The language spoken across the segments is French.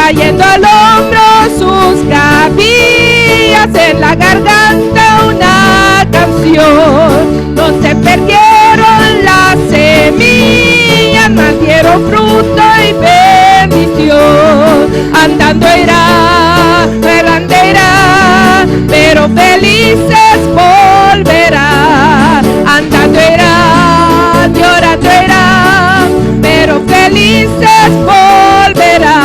trayendo al hombro sus gavillas, en la garganta una canción. No se perdieron las semillas, mas dieron fruto y bendición. Andando irá, errando irá, pero felices volverá. Andando irá, llorando irá, pero felices volverá.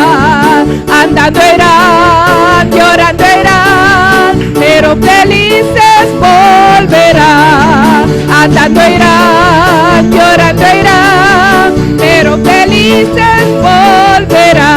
Andando irá, llorando irá, pero felices volverá. Andando irá, llorando irá, pero felices volverá.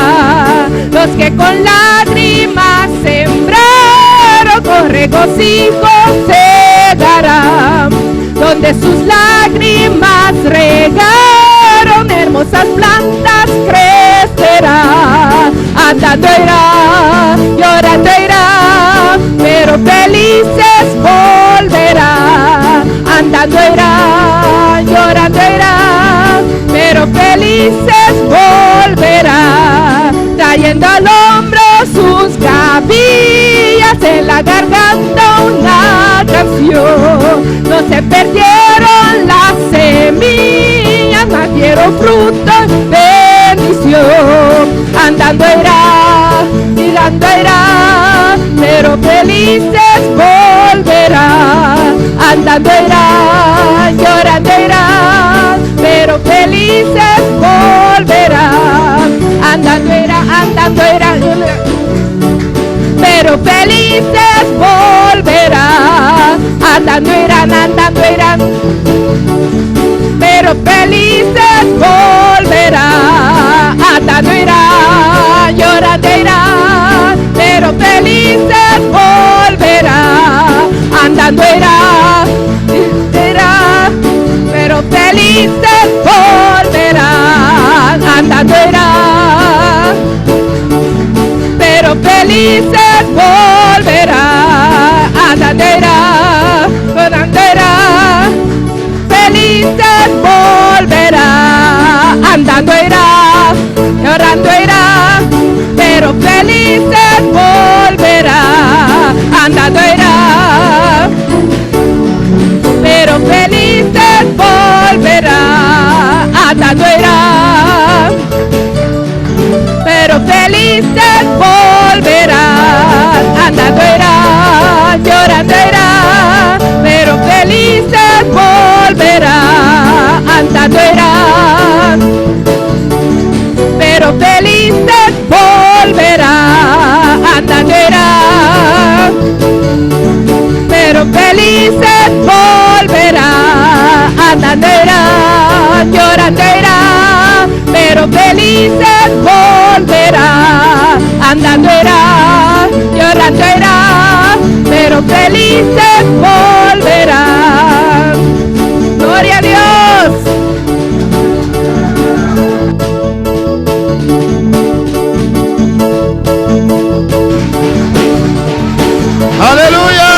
Los que con lágrimas sembraron, con regocijo segarán. Donde sus lágrimas regaron, hermosas plantas crecerán. Andando irá, llorando irá, pero felices volverá. Andando irá, llorando irá, pero felices volverá. Trayendo al hombro sus gavillas, en la garganta una canción. No se perdieron las semillas, mas dieron fruto y bendición. Andando irá, mirando irá, pero felices volverá. Andando irá, llorando irá, pero felices volverá. Andando irá, pero felices volverá. Andando irán, pero felices volverá. Andando irá, llorando irá, pero felices volverá. Andando irá, pero felices volverá. Andando irá, pero felices volverá. Andando irá, llorando irá, felices volverá. Andando irá, llorando irá, pero felices volverá. Andando irá, pero felices volverá. Andando irá, pero felices volverá. Andando irá, llorando irá, pero felices volverá. Andando irá, pero felices volverá. Andando irá, pero felices volverá. Andando irá, llorando irá, pero felices volverá. Andando irá, llorando irá, pero felices volverá. Gloria a Dios. Aleluya.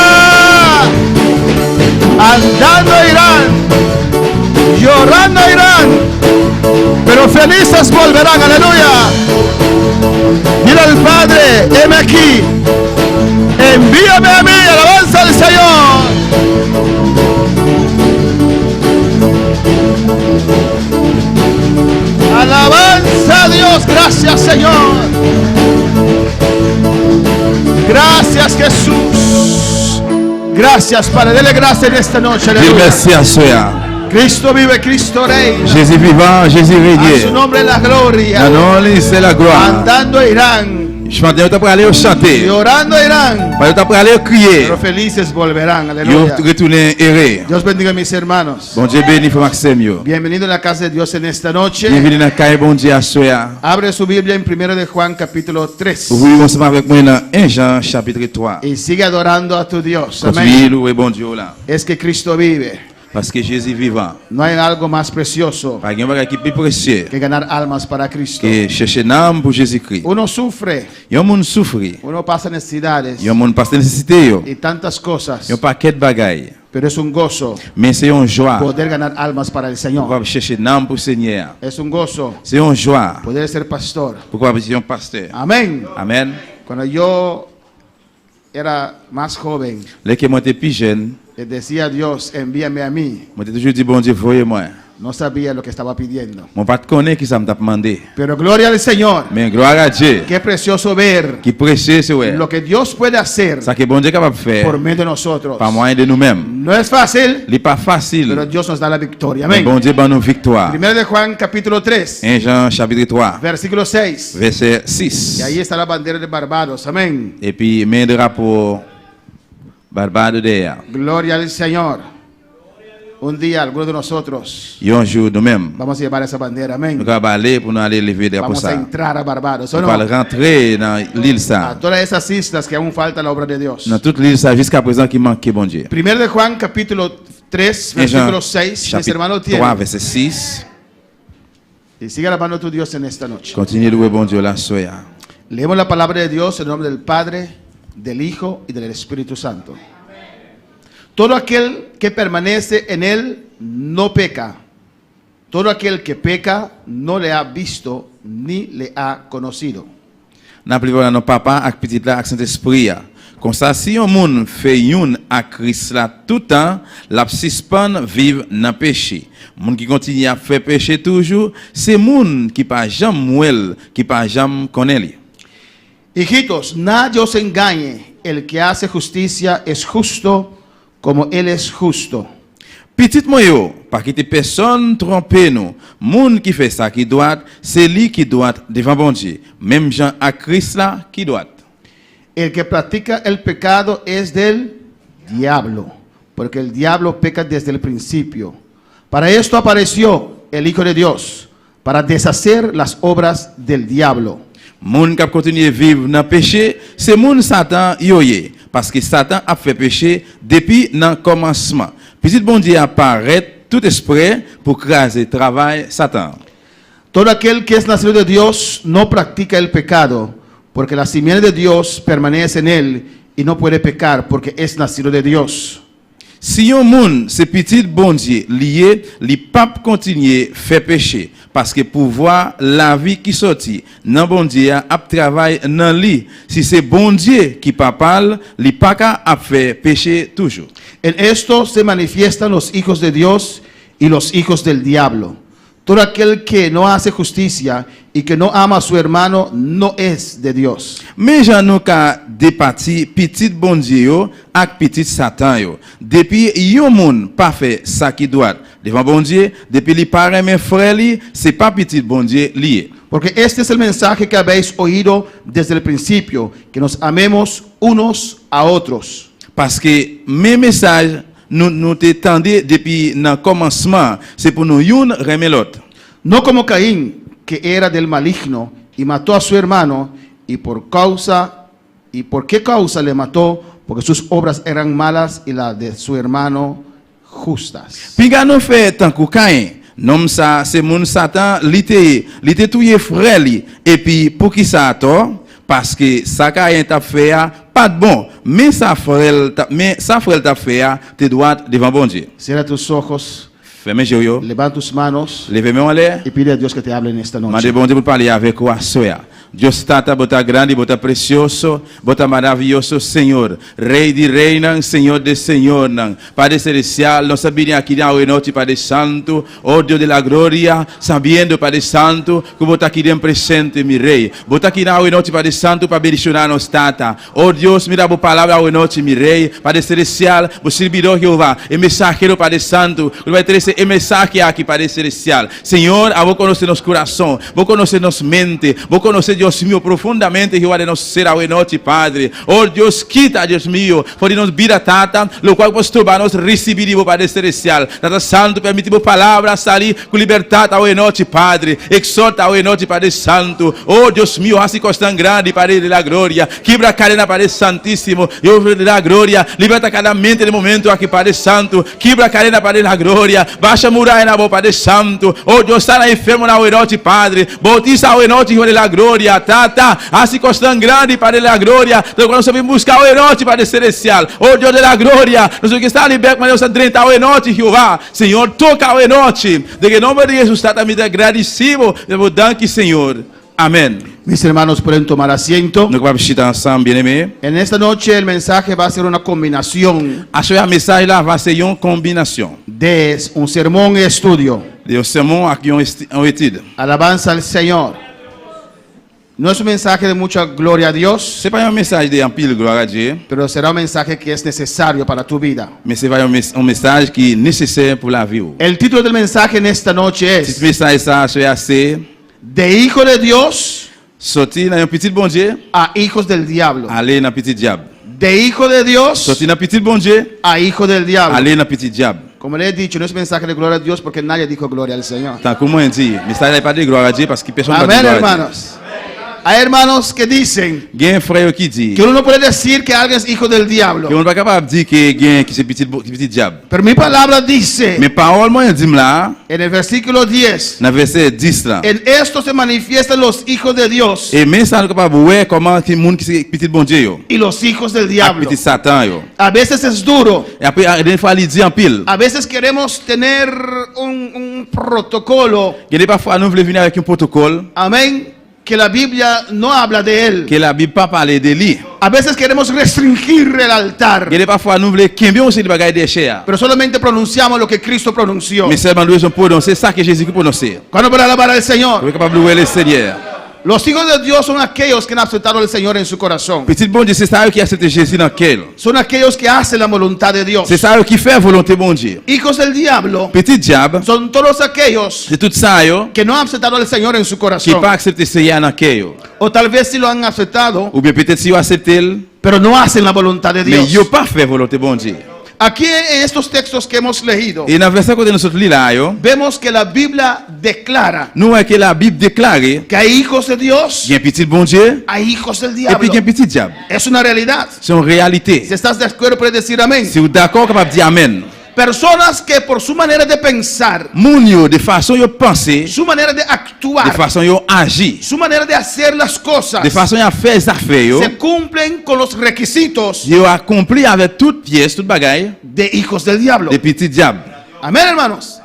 Andando irán, llorando irán, pero felices volverán. Aleluya. Dile al Padre, heme aquí, envíame a mí. Alabanza al Señor. Alabanza a Dios. Gracias, Señor. Gracias, Jesús. Gracias, Padre. Dele gracias en esta noche. Aleluya. Cristo vive, Cristo reina. Jésus vivant, Jésus règne. A su nombre la gloria. Non, c'est la gloire. Andando irán, Chanter, tu peux aller chanter. llorando irán, Tu peux aller crier. pero felices volverán. Yo Aleluya. retourner errer. Dios bendiga a mis hermanos. Bon Dieu béni frère Maxime yo. Bienvenido a la casa de Dios en esta noche. Bienvenue dans la caille bon Dieu à soya. Abre su Biblia en 1 de Juan capítulo 3 Vous voulez ensemble avec moi dans 1 Jean chapitre 3. y sigue adorando a tu Dios. Continuez Amén. louer bon Dieu là. Es que Cristo vive. Parce que Jésus vivant. No hay algo más precioso Pas un bagage qui plus précieux que ganar almas para Cristo. que chercher une âme pour Jésus-Christ. Uno sufre, Yon moun souffre. uno pasa necesidades Yon moun passe nécessité yo. y tantas cosas, Yon paquet de bagaille. pero es un gozo mais c'est une joie poder ganar almas para el pour Señor. chercher l'âme pour le Seigneur. Es un gozo C'est une joie poder ser pastor. pour être un pasteur. Amén. Amen. Cuando yo era más joven, Là que moi j'étais plus jeune, le decía a Dios, envíame a mí. moi j'ai toujours dit bon Dieu, voyez-moi. No sabía lo que estaba pidiendo. Mon pas te connaît qui ça m'a demandé. Pero gloria al Señor. Mais gloire à Dieu. Qué precioso ver Qui précieux c'est ouais. lo que Dios puede hacer Ça que bon Dieu est capable de faire por medio de nosotros. par moyen de nous-mêmes. No es fácil, Il n'est pas facile. pero Dios nos da la victoria. Mais Amén. bon Dieu donne nous victoire. Primero de Juan capítulo 3, 1 Jean chapitre 3, versículo 6. verset Y 6. ahí está la bandera de Barbados. Amén. Et puis, main de drapeau Barbados derrière. Gloria al Señor. Un día, algunos de nosotros Et un jour, nous-mêmes, vamos a llevar esa bandera. nous Amén. allons aller pour nous aller lever drapeau Vamos a ça. entrar a Barbados. ¿O On no? va rentrer dans l'île A ça. todas esas islas que aún falta la obra de Dios. Dans toute l'île ça, jusqu'à présent, qui manque, bon Dieu. Primero de Juan capítulo 3, 1 Jean versículo 6. Mis hermanos chapitre 3, tienen. verset 6. Y sigue alabando a tu Dios en esta noche. Continue de louer bon Dieu la soya. Leemos la palabra de Dios en el nombre del Padre, del Hijo y del Espíritu Santo. Todo aquel que permanece en él no peca. Todo aquel que peca no le ha visto ni le ha conocido. N'a plus voilà nos papa ak petit là ak Saint-Esprit. Comme ça, si un monde fait une à Christ là tout le temps, la suspend vivre dans le péché. Monde qui continue à faire péché toujours, c'est monde qui pas jamais mouel, qui pas jamais connaît lui. Hijitos, nadie os engañe. El que hace justicia es justo como él es justo. Petit moyo, pas quitter personne tromper nous. Monde qui fait ça qui doit, c'est lui qui doit devant bon Dieu. Même Jean à Christ là qui doit. El que practica el pecado es del diablo, porque el diablo peca desde el principio. Para esto apareció el Hijo de Dios, para deshacer las obras del diablo. Moun qui continue vivre dans le péché, c'est moun Satan yoye. Parce que Satan a fait péché depuis le commencement. Petit bon Dieu apparaît tout esprit pour craser le travail Satan. Todo aquel que es nacido de Dios no practica el pecado, porque la simiente de Dios permanece en él y no puede pecar porque es nacido de Dios. Si un moun c'est petit bon Dieu lié, li pape continuer faire péché parce que pour voir la vie qui sorti nan bon Dieu a travail nan li. Si c'est bon Dieu qui pas parle, li pas ka a faire péché toujours. En esto se manifiestan los hijos de Dios y los hijos del diablo. Todo aquel que no hace justicia y que no ama a su hermano no es de Dios. Mais j'en nou ka dépati petit bon Dieu yo ak petit Satan yo. Depuis yon moun pas fait ça qui doit devant bon Dieu, depuis li parent mes frères li, c'est pas petit bon Dieu lié. Porque este es el mensaje que habéis oído desde el principio, que nos amemos unos a otros. Parce que mes messages nous t'étendons depuis le commencement, c'est pour nous yon remet l'autre. No como Caín, que era del maligno y mató a su hermano, y por qué causa le mató? Porque sus obras eran malas y las de su hermano justas. Puis nous fait tant que Caïn, nom ça c'est mon Satan, li te touye frère li, et puis pour qui ça a tort? Parce que ça Caïn t'a fait pas de bon, mais sa frère t'a fait te doit devant bon Dieu. Cierra tus ojos, Fermez les yeux, levanta tus manos levez-moi en l'air. y pide a Dios que te hable en esta Mande noche. bon Dieu pour parler avec toi, soya. Dios tata bota grande, bota precioso, bota maravilloso, Senhor. Rei de reina, Senhor de Senhor. Padre celestial, nos sabine aqui na noite, Padre Santo, oh Deus de la gloria, sabendo, Padre Santo, que bota aqui dentro presente, mi Rei. Bota aqui na noite, Padre Santo, para bendicionar nos tata. Oh Deus, me dá boa palavra a noite, mi Rei. Padre celestial, o servidor Jeová, e mensageiro, Padre Santo, que vai trazer e mensagem aqui, Padre celestial. Senhor, eu vou conhecer nosso coração, vou conhecer nossa mente, vou conhecer Dios mío, profundamente Jehová de nos ser a noite, Padre. Oh Dios, quita, Dios mío, por nos vida tata, lo cual vos turba nos recibir, Padre celestial. Tata Santo, permite a palavra salir com liberdade a noite, Padre. Exorta a noite, Padre Santo. Oh Dios mío, así costan grande, Padre de la gloria. Quebra a cadena, Padre Santíssimo. Eu de la gloria. Liberta cada mente de momento aqui, Padre Santo. Quebra a cadena, Padre de la gloria. Baixa a muralha na boa, Padre Santo. Oh Deus, está na enfermo na noite, Padre. Bautiza a noite, Jehová de la gloria. glória, Tata, assim constante grande, Padre da glória, então quando nós vamos buscar o enote, Padre celestial, o Deus da glória, nós vamos estar libertos, mas nós vamos entrar o enote, Jeová, Senhor, toca o enote, de que nome de Jesus, Tata, me dá agradecido, eu danke, Senhor, amém. Mis hermanos pueden tomar asiento. Nous vamos chitar ensemble, bien-aimés. En esta noche el mensaje va a ser una combinación Acho que a mensagem lá vai ser uma combinação de un sermón y estudio. de um sermão aqui uma etude. Alabanza al Señor. No es un mensaje de mucha gloria a Dios, C'est pas uma mensagem de ampile glória a Dieu, pero será un mensaje que es necesario para tu vida. mas c'est uma mensagem que é necessária para a vida. El título del mensaje en esta noche Esse es mensagem ça acho que ser De hijo de Dios sortir na petit bon Dieu, a hijos del diablo. aller na petit diable. De hijo de Dios Sortir na petit bon Dieu, a hijo del diablo. aller na petit diable. Como le he dicho, no es mensaje de gloria a Dios porque nadie dijo gloria al Señor. Tant como eu disse, mensagem é para de glória a Dieu parce que personne ne Amén, dit glória a Dieu. hermanos. Hay hermanos que dicen Gen un frère qui dit que uno no puede decir que alguien es hijo del que diablo. on n'est pas capable de dire que gen qui c'est petit diable. Pero mi palabra dice Mais parole moi dit là, en el versículo 10, dans verset 10 là. en esto se manifiestan los hijos de Dios Et même ça, nous capable de voir comment que monde qui c'est petit bon Dieu yo, y los hijos del avec diablo. petit Satan yo. A veces es duro. Et après, des fois, il dit en pile. A veces queremos tener un protocolo, Il y a des parfois, nous voulons venir avec un protocole amén, que la Biblia no habla de él. que la Bible pas parler de lui. A veces queremos restringir el altar, Il y a des parfois, nous voulons qu'il y ait aussi des bagages de chair. pero solamente pronunciamos lo que Cristo pronunció. Mais seulement nous devons prononcer ça que Jésus prononçait. Cuando para alabar al Nous Señor, sommes capables de louer le Seigneur. los hijos de Dios son aquellos que han aceptado al Señor en su corazón. Petit bon Dieu, c'est ça qui accepte Jésus dans quel. Son aquellos que hacen la voluntad de Dios. C'est ça qui fait volonté bon Dieu. Hijos del diablo Petit diable, son todos aquellos c'est tout ça yo, que no han aceptado al Señor en su qui corazón. pas accepté Seigneur dans quel yo. O tal vez sí lo han aceptado, Ou bien peut-être si yo accepté, pero no hacen la voluntad de mais yo Dios. pas fait volonté bon Dieu. Aquí en estos textos que hemos leído, Et dans le verset que nous sommes là yo, vemos que la Biblia declara nous voyons que la Bible déclare que hay hijos de Dios, il y a un petit bon Dieu hay hijos del et puis il y a un diablo. petit diable. Es una realidad. C'est une réalité. Si estás de acuerdo, puedes decir amén. Si vous êtes d'accord, capable de dire Amen. Personas que por su manera de pensar, Moun yo, de façon yo penser, su manera de de actuar, façon yo agir, su manera de hacer las cosas, de façon yo faire les affaires yo, se cumplen con los requisitos yo accompli avec toute pièce, toute bagaille, de hijos del diablo. des petits diables. Amén, hermanos.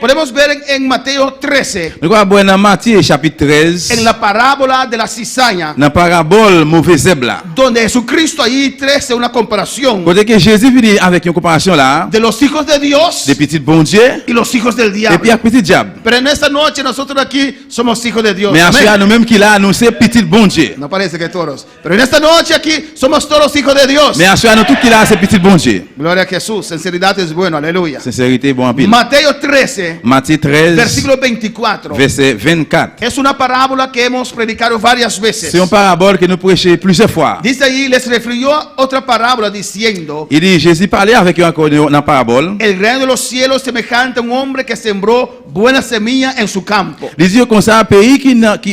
Podemos ver en Mateo 13, Nous allons voir dans Matthieu chapitre 13, en la parábola de la cizaña, dans la parabole mauvais zèbre là. donde Jesucristo allí trace una comparación Côté que Jésus vient avec une comparaison là, de los hijos de Dios des petits bon Dieu y los hijos del et puis diablo. avec petit diable. Pero en esta noche nosotros aquí somos hijos de Dios. Mais Amén. ensuite nous-mêmes qui là, nous c'est petit bon Dieu. No parece que todos. Pero en esta noche aquí somos todos hijos de Dios. Mais ensuite nous tout qui là c'est petit bon Dieu. Gloria a Jesús. Sinceridad es bueno. Aleluya. Sincérité bon en pile. Mateo 13, Matthieu 13, versículo 24. verset 24. Es una parábola que hemos predicado varias veces. C'est une parabole que nous prêchons plusieurs fois. Dice allí, les refirió otra parábola diciendo: Il dit, Jésus parlait avec eux encore dans la parabole. el reino de los cielos es semejante a un hombre que sembró buena semilla en su campo. Il dit comme ça, pays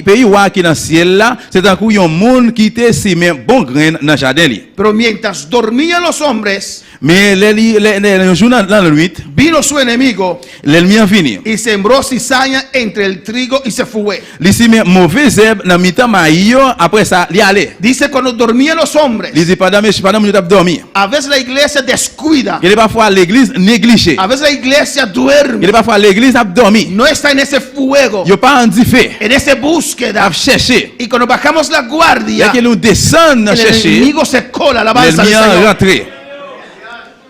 pays roi qui dans le ciel là, c'est un coup un monde qui était semé bon grain dans le jardin li. Pero mientras dormían los hombres, Mais le jour dans la nuit, vino su enemigo l'ennemi est venu. y sembró cizaña entre el trigo y se fue. Il dit mais mauvais herbe dans mi-temps maïo, après ça, il allait. Dice, cuando dormían los hombres, Il dit pendant minute dormi. a veces la iglesia descuida, Il est parfois l'église négligée. a veces la iglesia Il duerme, est parfois l'église a dormi. no está en ese fuego, Il pas en fait. en esa búsqueda. A chercher. Y cuando bajamos la Dès guardia, que nous descendons el chercher, enemigo se cola, alabanza al l'ennemi est Señor. rentré.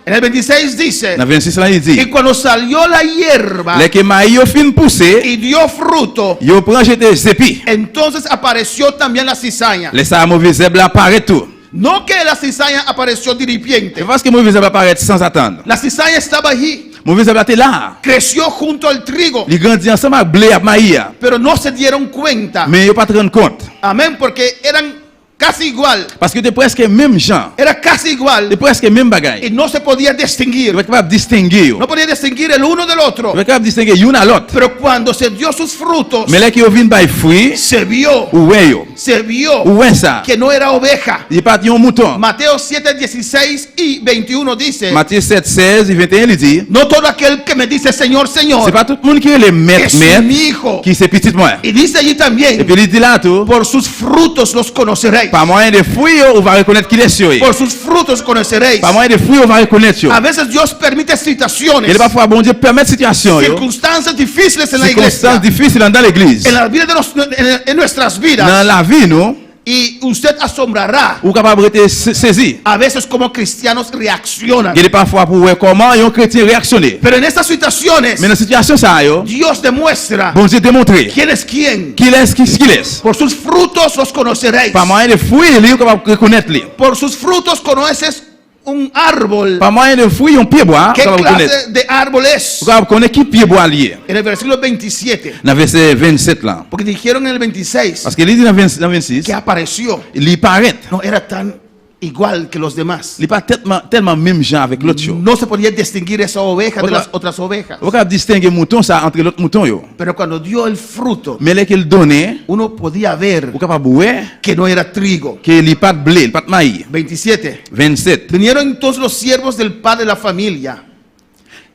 En el 26 dice, Dans 26 là, il y dit, cuando salió la hierba les que maïo fin poussé, y dio fruto, yo prend jeter zepi. entonces apareció también la cizaña. Les ça mauvais herbe là apparaît tout. No que la cizaña apareció diripiente. C'est parce que mauvais herbe apparaît sans attendre. La cizaña estaba allí, Mauvais herbe était là. creció junto al trigo, Il grandit ensemble avec blé à maïa. pero no se dieron cuenta. Mais yo pas te rendre compte. Amén, porque eran casi igual. Parce que tu presque même gens. Era casi Tu igual. presque même Y bagaille. no se podía Tu distinguir. es capable de distinguer. No podía distinguir el uno del otro. Tu es capable de distinguer une à l'autre. Pero cuando se dio sus frutos, Mais là qui vient by fruit, se vio ouais ça. que no era oveja. Il pas un mouton. Mateo 7, 16 y 21 dice: Matthieu 7, 16 et 21, il dit, no todo aquel que me dice Señor, Señor, c'est pas tout le monde qui est le maître, es mi hijo. qui c'est petit moi. Y dice allí Et también: puis il dit là tout, por sus frutos los conoceréis. par moyen de fruits, on va reconnaître qu'il est sur eux. Por sus frutos conoceréis. Par moyen de fruits, on va reconnaître. A veces Dios permite situaciones, Et parfois, bon Dieu permet situation, circunstancias difíciles en la iglesia, circonstances difficiles dans l'église. en la vida de en nuestras Dans vidas, la vie, nous, y usted asombrará ou capable de saisir. a veces como cristianos reaccionan. Il y a parfois pour voir comment un chrétien réactionner. Pero en estas situaciones, Mais dans la situation, ça, yo, Dios demuestra bon Dieu démontrer quién es quién. qu'il est ce qu'il est. Por sus frutos los conoceréis. Par moyen de fruits, il est capable de reconnaître. Por sus frutos conoces un árbol. Par moyen de fruits, on pied bois, ¿Qué capable de reconnaître. clase de árbol es? Vous capable de connaître qui pied bois lié. En el versículo 27. Dans verset 27 là. Porque dijeron en el 26 Parce qu'il dit dans 26, que apareció. il paraît. No era tan igual que los demás. Il n'est pas tellement même genre avec l'autre. No se podía distinguir esa oveja de Otra- las otras ovejas. Vous capable de distinguer mouton ça entre l'autre mouton yo. Pero cuando dio el fruto, Mais là qu'il donnait, uno podía ver vous capable de voir que no era trigo. qu'il n'est pas de blé, il n'est pas de maïs. 27. 27. Vinieron entonces los siervos del padre de la familia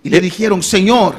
y le dijeron: Señor,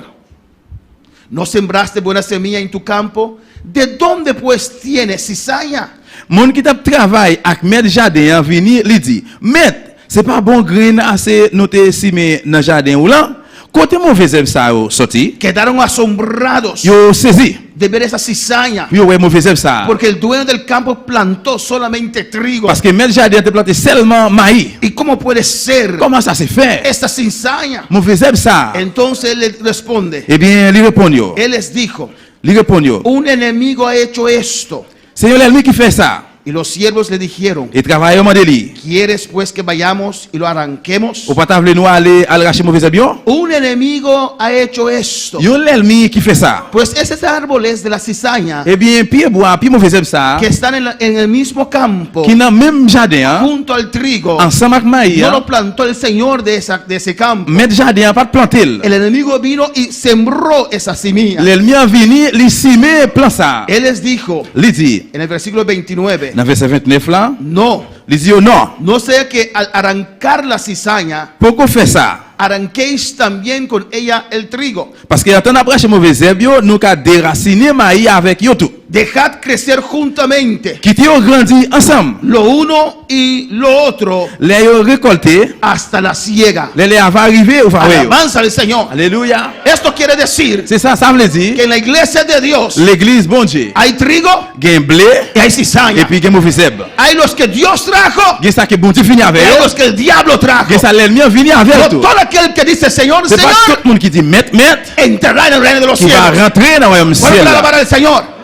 ¿no sembraste buena semilla en tu campo? ¿De dónde pues tienes cizaña? Mon qui t'a travaillé avec maître jardin vini lui dit maître c'est pas bon grain assez noté si mais dans jardin ou là côté mauvais herbe ça yo sorti Quedaron asombrados yo saisi de ver esa cizaña, yo ouais mauvais herbe ça porque el dueño del campo plantó solamente trigo. parce que maître jardin te planté seulement maïs. ¿Y cómo puede ser Comment ça se fait esta cizaña? mauvais herbe ça Entonces él les responde, eh bien il répond yo él les dijo: il répond yo un enemigo ha hecho esto. c'est l'ennemi qui fait ça Y los siervos le dijeron: et travaille au mandeli ¿quieres pues que vayamos y lo arranquemos? ou pas t'avler nous aller arracher mauvais herbe yo Un enemigo ha hecho esto. yo l'ennemi qui fait ça Pues esos árboles de la cizaña eh bien pied bois puis mauvais herbe ça que están en el mismo campo qui dans même jardin junto al trigo, ensemble avec maïs no lo plantó el Señor de ese campo. maître jardin pas de planter. El enemigo vino y sembró esa semilla. L'ennemi a venu, il simé plan ça. Él les dijo Il dit, en el versículo 29: dans verset 29 là, no, il dit, oh non, no sea que al arrancar la cizaña pourquoi faire ça? arranquéis también con ella el trigo. Parce que en temps d'après chez mauvais herbe, yo, nous ka déraciner maïs avec yo tout. Dejad crecer juntamente Qui t'y ont grandi ensemble. lo uno y lo otro Les yo récolté, hasta la siega. les va arriver au faveur. Alabanza al Señor. Alléluia. Esto quiere decir C'est ça veut que dire, en la iglesia de Dios l'église, bon Dieu, hay trigo gain blé, y hay et cizaña. puis gain mauvais herbe. Hay los que Dios trajo Gain ça que bon Dieu fini y avec hay eux. los que el diablo trajo. Gain ça l'ennemi a venu avec No tout. todo aquel que dice Señor, C'est pas tout Señor, le monde qui dit, maître, entrará en el reino de los qui va cielos. rentrer dans le royaume Bueno, ciel. para là. alabar al Señor.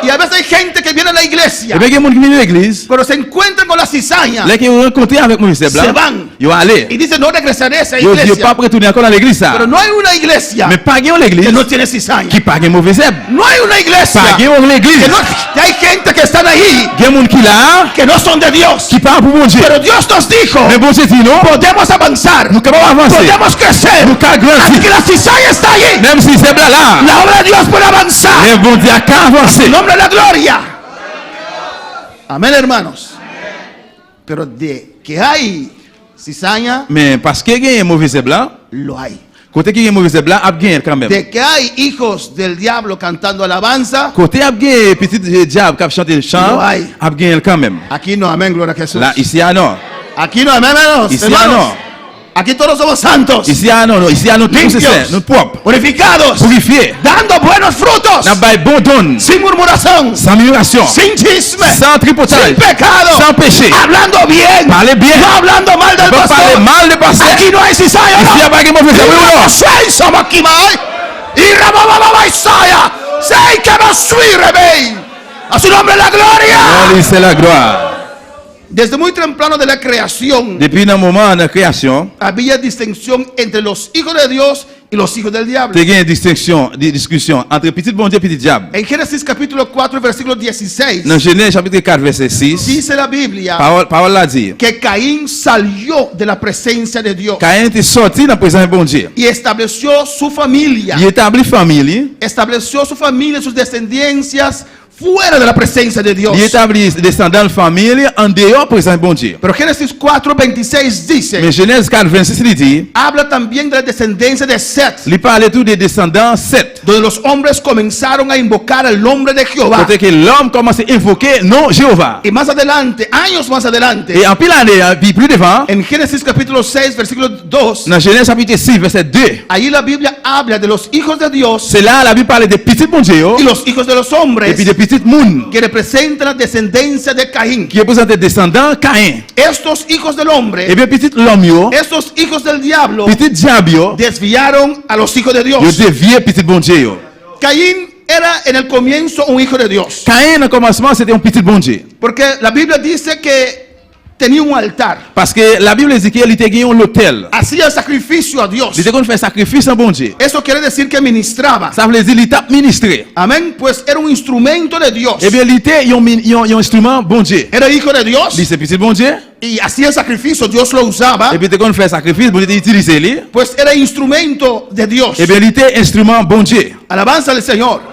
Y a veces hay gente que viene a la iglesia, Et bien, il y a des gens qui viennent à l'église, pero se encuentran con la cizaña là qui ont rencontré avec Moïse Se Blanc, van. ils vont aller. y dicen: no regresaré a esa Ils ne pas iglesia. retourner encore dans l'église. ça. Pero no hay una iglesia Mais pas dans l'église que no tiene cizaña. qui pas de mauvais herbe. No hay una iglesia Pas dans l'église. que no, que hay gente que están ahí Il y a des gens qui là, que no son de Dios. qui parlent pour mon Dieu. Pero Dios nos dijo: Mais bon Dieu dit non, podemos avanzar, nous pouvons avancer. podemos crecer. Nous pouvons Así que grandir. la cizaña está allí. Même si c'est là, La obra de Dios puede avanzar. mais bon Dieu a qu'à avancer. En nombre de la gloria. Amén, hermanos. Pero de que hay cizaña, Mais parce qu'il y a un mauvais herbe là, lo hay. côté qu'il y a un mauvais herbe là, il y a quand même. De que hay hijos del diablo cantando alabanza, Côté il y a un petit diable qui a chanté le chant, Ouais. il y a quand même. aquí no, amén, gloria a Jesús. Là, ici, ah non. Aquí no, amén, hermanos. Ici, hermanos. no. Aquí todos somos santos, Ici, ah non, ici, ah non, tout c'est limpios, ça, nous propres, purificados, purifiés. dando buenos frutos, N'a pas bon don, sin murmuración, sans murmuration, sin chisme, sans tripotage, sin pecado, sans péché. hablando bien, Parlez bien. no hablando mal del Ne pas parler pastor. mal de pasteur. Aquí no hay cizaña, Ici, il n'y a no. pas de mauvais herbe, oui ou non? Sei somos aquí, mai. Y rabababa Isaya, sei que nos suirebe. A su nombre la gloria. Allez, c'est la gloire. Desde muy temprano de la creación Depuis un moment de la création, había distinción entre los hijos de Dios y los hijos del diablo. il y a une discussion entre petit bon Dieu et petit diable. En Génesis capítulo 4, versículo 16, Dans Genèse chapitre 4, verset 6, dice la Biblia parole l'a dit. que Caín salió de la presencia de Dios Caïn était sorti dans la présence de bon Dieu. y estableció su familia. Il établit famille. Estableció su familia y sus descendencias fuera de la presencia de Dios. Il établit descendants de famille en dehors de la présence de bon Dieu. Pero Génesis 4, 26 dice, Mais Genèse 4, 26, il dit, habla también de la descendencia de Seth, il parle tout des descendants 7. donde los hombres comenzaron a invocar el nombre de Jehová. Côté que l'homme commence à invoquer non Jéhovah. Y más adelante, años más adelante, Et en pile année, puis plus devant, en Génesis capítulo 6, versículo 2, dans Genèse chapitre 6, verset 2, ahí la Biblia habla de los hijos de Dios c'est là la Bible parle des petits bon Dieu y los hijos de los et hombres puis des petits moun que representan la descendencia de Caín. qui représentent des descendants Caïn. Estos hijos del Et hombre, bien petit l'homme yo, estos hijos del diablo, petit diable yo, desviaron a los hijos de yo Dios. dévié petit bon Dieu yo. Caín era en el comienzo un hijo de Dios, Caïn au commencement c'était un petit bon Dieu. porque la Biblia dice que tenía un altar, Parce que la Bible dit qu'il était gagné un hôtel. hacía sacrificio a Dios. Il était qu'on fait sacrifice en bon Dieu. Eso quiere decir que ministraba. Ça veut dire qu'il était ministré. Amén, pues era un instrumento de Dios. Eh bien il était un instrument bon Dieu. Era hijo de Dios Il c'est petit bon Dieu. y hacía sacrificio, Dios lo usaba, Et puis qu'on fait sacrifice, bon Dieu utilisé lui. pues era instrumento de Dios. Eh bien il était instrument bon Dieu. Alabanza al Señor.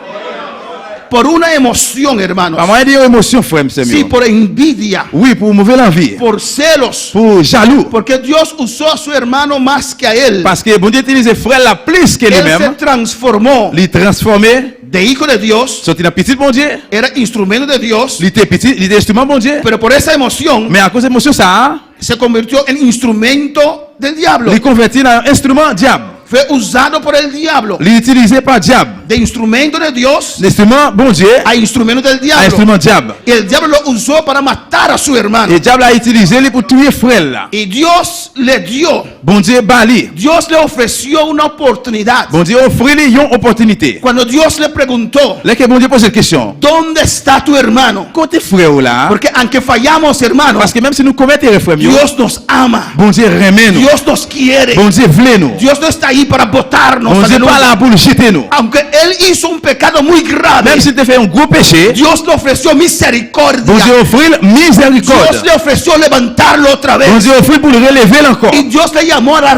Por una emoción, hermanos. Pas moyen de émotion frère c'est Sí, mieux. por envidia, Oui, pour mauvaise envie, por celos, pour jaloux. porque Dios usó a su hermano más que a él. Parce que bon Dieu utilise frère la plus que Él se lui-même. transformó Il transformé, de hijo de Dios, sorti dans petit bon Dieu. era instrumento de Dios, Il était petit, il était instrument bon Dieu. pero por esa emoción Mais à cause de l'émotion ça, se convirtió en instrumento del diablo. il convertit en instrument diable. Fue usado por el diablo, Il utilisé par diable. de instrumento de Dios L'instrument bon Dieu a instrumento del à diablo. instrument diable. Y el diablo lo usó para matar a su hermano. Et diable a utilisé lui pour tuer frère là. Y Dios le dio, Bon Dieu bali. Dios le ofreció una oportunidad. Bon Dieu offre lui une opportunité. Cuando Dios le preguntó, Là que bon Dieu pose cette question. ¿dónde está tu hermano? Côté frère là, Porque aunque fallamos, hermanos, parce que même si nous commettons des frères, Dios nos ama. bon Dieu remet nous. Dios nos quiere. Bon Dieu voulait nous. Dios no está ahí para botarnos. Bon Dieu aleluya. pas là pour nous jeter nous. Aunque Él hizo un pecado muy grave, Même si tu fais un gros péché, Dios le ofreció misericordia. bon Dieu offre Dios miséricorde. le ofreció levantarlo otra Bon vez. Dieu offre pour le relever encore. Y Dios le llamó a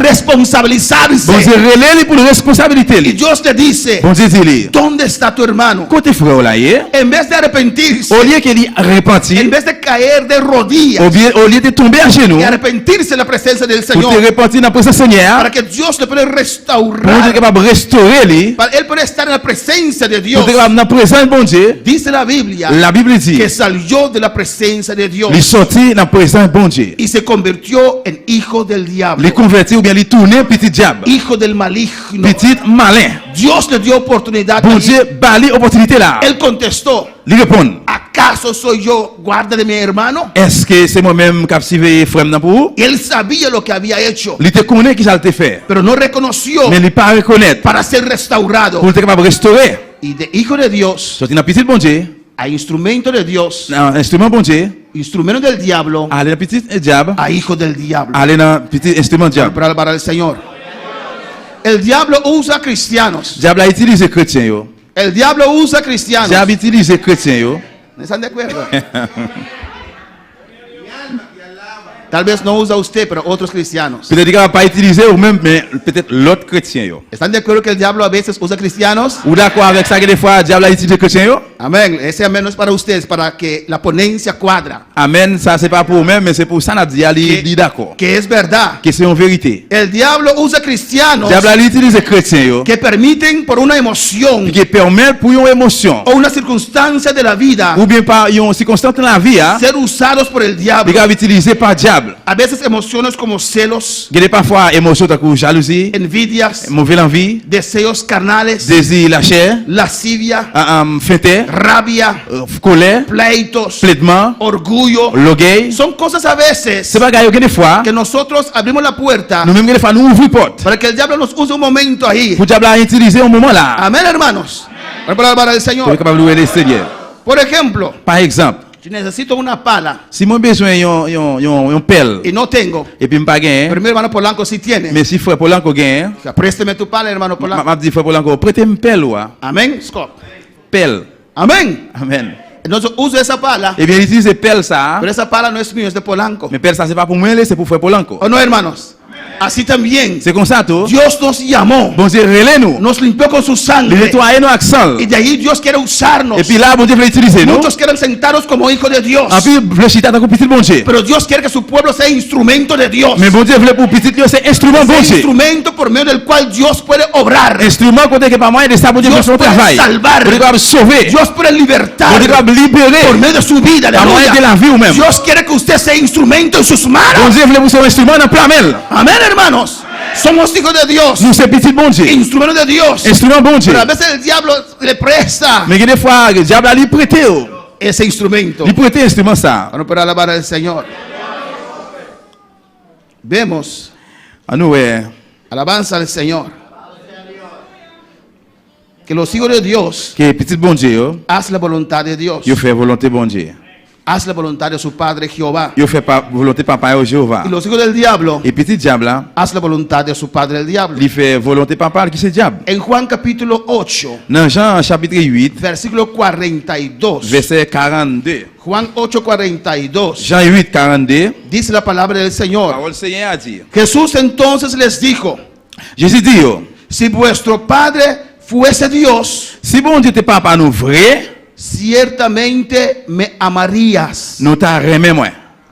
responsabilizarse. Bon Dieu relève pour la responsabilité. Y Dios le dice, Bon Dieu dit, ¿dónde está tu hermano? côté frère là, En vez de arrepentirse, au lieu qu'il en repentir, vez de caer de rodillas au lieu de tomber à genoux, y arrepentirse en la presencia del pour te Señor, repentir dans la présence du Seigneur, para que Dios le pueda pour être restaurar, capable de restaurer lui, para Él pueda estar en la presencia de pour Dios. être capable dans la présence de bon Dieu. Dice la Biblia La Bible dit, que salió de la presencia de Dios il sortit dans la présence de bon Dieu. y se convirtió en hijo del diablo, Il convertit ou bien il tourne petit diable, hijo del maligno. petit malin. Dios le dio oportunidad. Bon ahí. Dieu bali opportunité là. Él contestó, Il répond, ¿acaso soy yo guarda de mi hermano? est-ce que c'est moi-même qui ai suivi frère pour vous? Y él sabía lo que había hecho, Il te connaît qui ça te fait, pero no reconoció mais il pas reconnaître para ser restaurado. pour être capable de restaurer. Y de hijo de Dios Sorti dans petit bon Dieu, a instrumento de Dios, dans instrument bon Dieu, instrumento del diablo, aller dans petit diable, a hijo del diablo. aller dans petit instrument diable. Para el Señor. El diablo usa cristianos. Diable a utilisé chrétien yo. El diablo usa cristianos. Diable utilisé chrétien yo. ¿Están de acuerdo? Tal vez no usa usted, pero otros cristianos. Peut-être qu'il va pas utiliser ou même mais peut-être l'autre chrétien yo. ¿Están de acuerdo que el diablo a veces usa cristianos? Ou d'accord avec ça que des fois diable a utilisé chrétien yo? Amén. Ese amén no es para ustedes, para que la ponencia cuadra. Amen, ça c'est pas pour nous-mêmes mais c'est pour ça n'a dit ali d'accord. Que es verdad. Que c'est une vérité. El diablo usa cristianos Diable a utilisé chrétien yo. que permiten por una emoción Qui permet pour une émotion o una circunstancia de la vida ou bien par une circonstance dans la vie, ser usados por el il diablo. va utiliser par diable. A veces emociones como celos, Il y a parfois émotion comme jalousie, envidias, mauvaise envie, deseos carnales, désir la chair, lascivia, fête, rabia, colère, pleitos, plaidement, orgullo. l'orgueil. Son cosas a veces C'est pas que des fois, que nosotros abrimos la puerta nous-mêmes des fois nous ouvrons porte. para que el diablo nos use un momento ahí. Pour diable utiliser un moment là. Amén, hermanos. Para el Pour être Señor. capable de louer le Seigneur. Por ejemplo, Par exemple, Si necesito una pala Si moi besoin yon pelle y no tengo, et puis m'pa gen, pero mi hermano Polanco sí tiene. mais si frère Polanco gen, O sea, présteme tu pala, hermano Polanco. m'a dit frère Polanco, prêtez me pelle ou Amén, Scott. pelle. Amén. Amen. Entonces uso esa pala, Et bien il utilise pelle ça, pero esa pala no es mío, es de Polanco. mais pelle ça c'est pas pour moi, c'est pour frère Polanco. ¿O no, hermanos? Así también, C'est comme ça tout. Dios nos llamó, Bon Dieu relève nous. nos limpió con su Il sangre. nettoie nos accents. Y de ahí Dios quiere usarnos. Et puis là bon Dieu veut utiliser nous. Muchos quieren sentarnos como hijos de Dios. En plus veut chita tant que petit bon Dieu. Pero Dios quiere que su pueblo sea instrumento de Dios. Mais bon Dieu veut pour petit Dieu c'est instrument bon Sea Dieu. instrumento por medio del cual Dios puede obrar. Instrument côté que pas moyen de ça bon Dieu Dios fait son puede travail. salvar. Bon Dieu va sauver. Dios puede Bon libertar Dieu va libérer. por medio de su vida. Par moyen de Aleluya. la vie ou même. Dios quiere que usted sea instrumento en sus Bon manos. Dieu veut pour son instrument dans plein mail. Amén, hermanos. Somos hijos de Dios. Nous c'est petit bon Dieu. Instrumentos de Dios. Instrument bon Dieu. Pero a veces el diablo le presta Mais des fois le diable a lui prêté. ese instrumento. Il prêté instrument ça. Bueno, para alabar al Señor. Vemos À nous alabanza al Señor. Que los hijos de Dios que petit bon Dieu, hacen la voluntad de Dios. il fait volonté bon Dieu. Hacen la voluntad de su Padre Jehová. Il fait pas volonté papa au Jéhovah. Y los hijos del diablo Et petit diable là, hacen la voluntad de su Padre el diablo. il fait volonté papa qui c'est diable. En Juan capítulo 8, Dans Jean chapitre 8, versículo 42. verset 42. Juan 8, 42. Jean 8, 42. Dice la palabra del Señor. Parole Seigneur a dit. Jesús entonces les dijo: Jésus dit, yo, si vuestro Padre fuese Dios, si bon Dieu te papa nous vrai, ciertamente me amarías. nous t'a remis moi.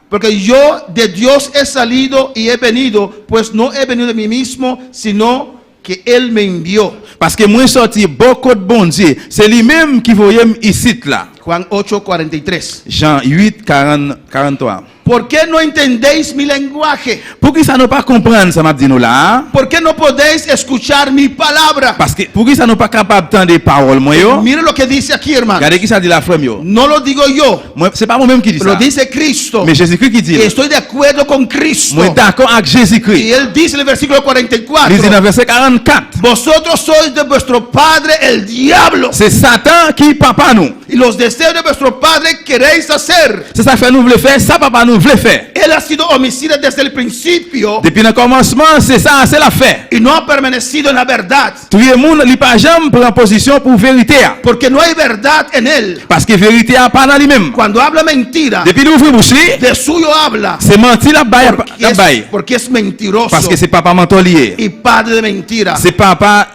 Porque yo de Dios he salido y he venido, pues no he venido de mí mismo, sino que Él me envió. Parce que moi sorti beaucoup de bon Dieu, c'est lui-même qui voyait ici là. Juan 8, 43. Jean 8, 43. ¿Por qué no entendéis mi lenguaje? Pour qui ça ne pas comprendre ça m'a dit nous là? ¿Por qué no podéis escuchar mi palabra? Parce que pour qui ça ne pas capable d'entendre des paroles moi yo? Mire lo que dice aquí, hermano. Regardez qui ça dit la frère yo. No lo digo yo, Moi c'est pas moi-même qui dit lo ça. dice Cristo. Mais Jésus-Christ qui dit. Y estoy de acuerdo con Cristo. Moi d'accord avec Y Jésus-Christ. Él dice en el versículo Il dit 44: dans verset 44. vosotros sois de vuestro padre el diablo, C'est Satan qui papa nous. y los deseos de vuestro padre queréis hacer. C'est ça fait nous voulons faire, ça papa nous voulait faire. Él ha sido homicida desde el principio Depuis le commencement, c'est ça, c'est la fait. y no ha permanecido en la verdad, Tout le monde n'est pas jamais prend position pour vérité. porque no hay verdad en él. Parce que vérité a pas dans lui-même. Cuando habla mentira, Depuis l'ouvrir bouche, de suyo habla, c'est menti la baille. porque es mentiroso Parce que c'est papa menton lié. y padre de mentira. C'est papa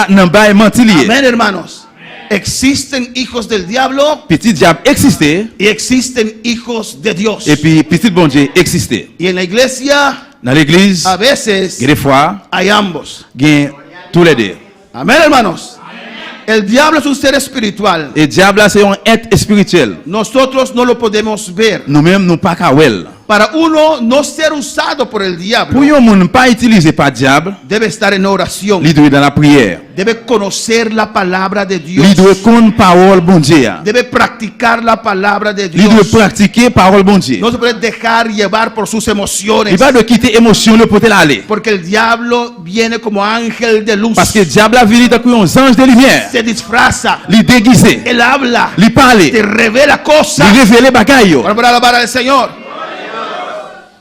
nan baille menti lié. Amén, hermanos. Existen hijos del diablo Petit diable existait y existen hijos de Dios. et puis petit bon Dieu existait. Y en la iglesia Dans l'église, a veces des fois, hay ambos. gain tous les deux. Amén, hermanos. El diablo es un ser espiritual. Et diable là, c'est un être spirituel. Nosotros no lo podemos ver. Nous-mêmes nous pas kawel. Para uno no ser usado por el diablo, Pour yon moun pas utiliser par diable, debe estar en oración. il doit dans la prière. Debe conocer la palabra de Dios. Il doit connaître parole bon Dieu. Debe practicar la palabra de Il doit Dios. pratiquer parole bon Dieu. No se puede dejar llevar por sus emociones. Il va de quitter émotion le pour aller. Porque el diablo viene como ángel de luz. Parce que diable a venu comme un ange de lumière. Se disfraza. Il déguisé. Él habla. Il parle. Te revela cosas. Il révèle bagaille. Para alabar al Señor.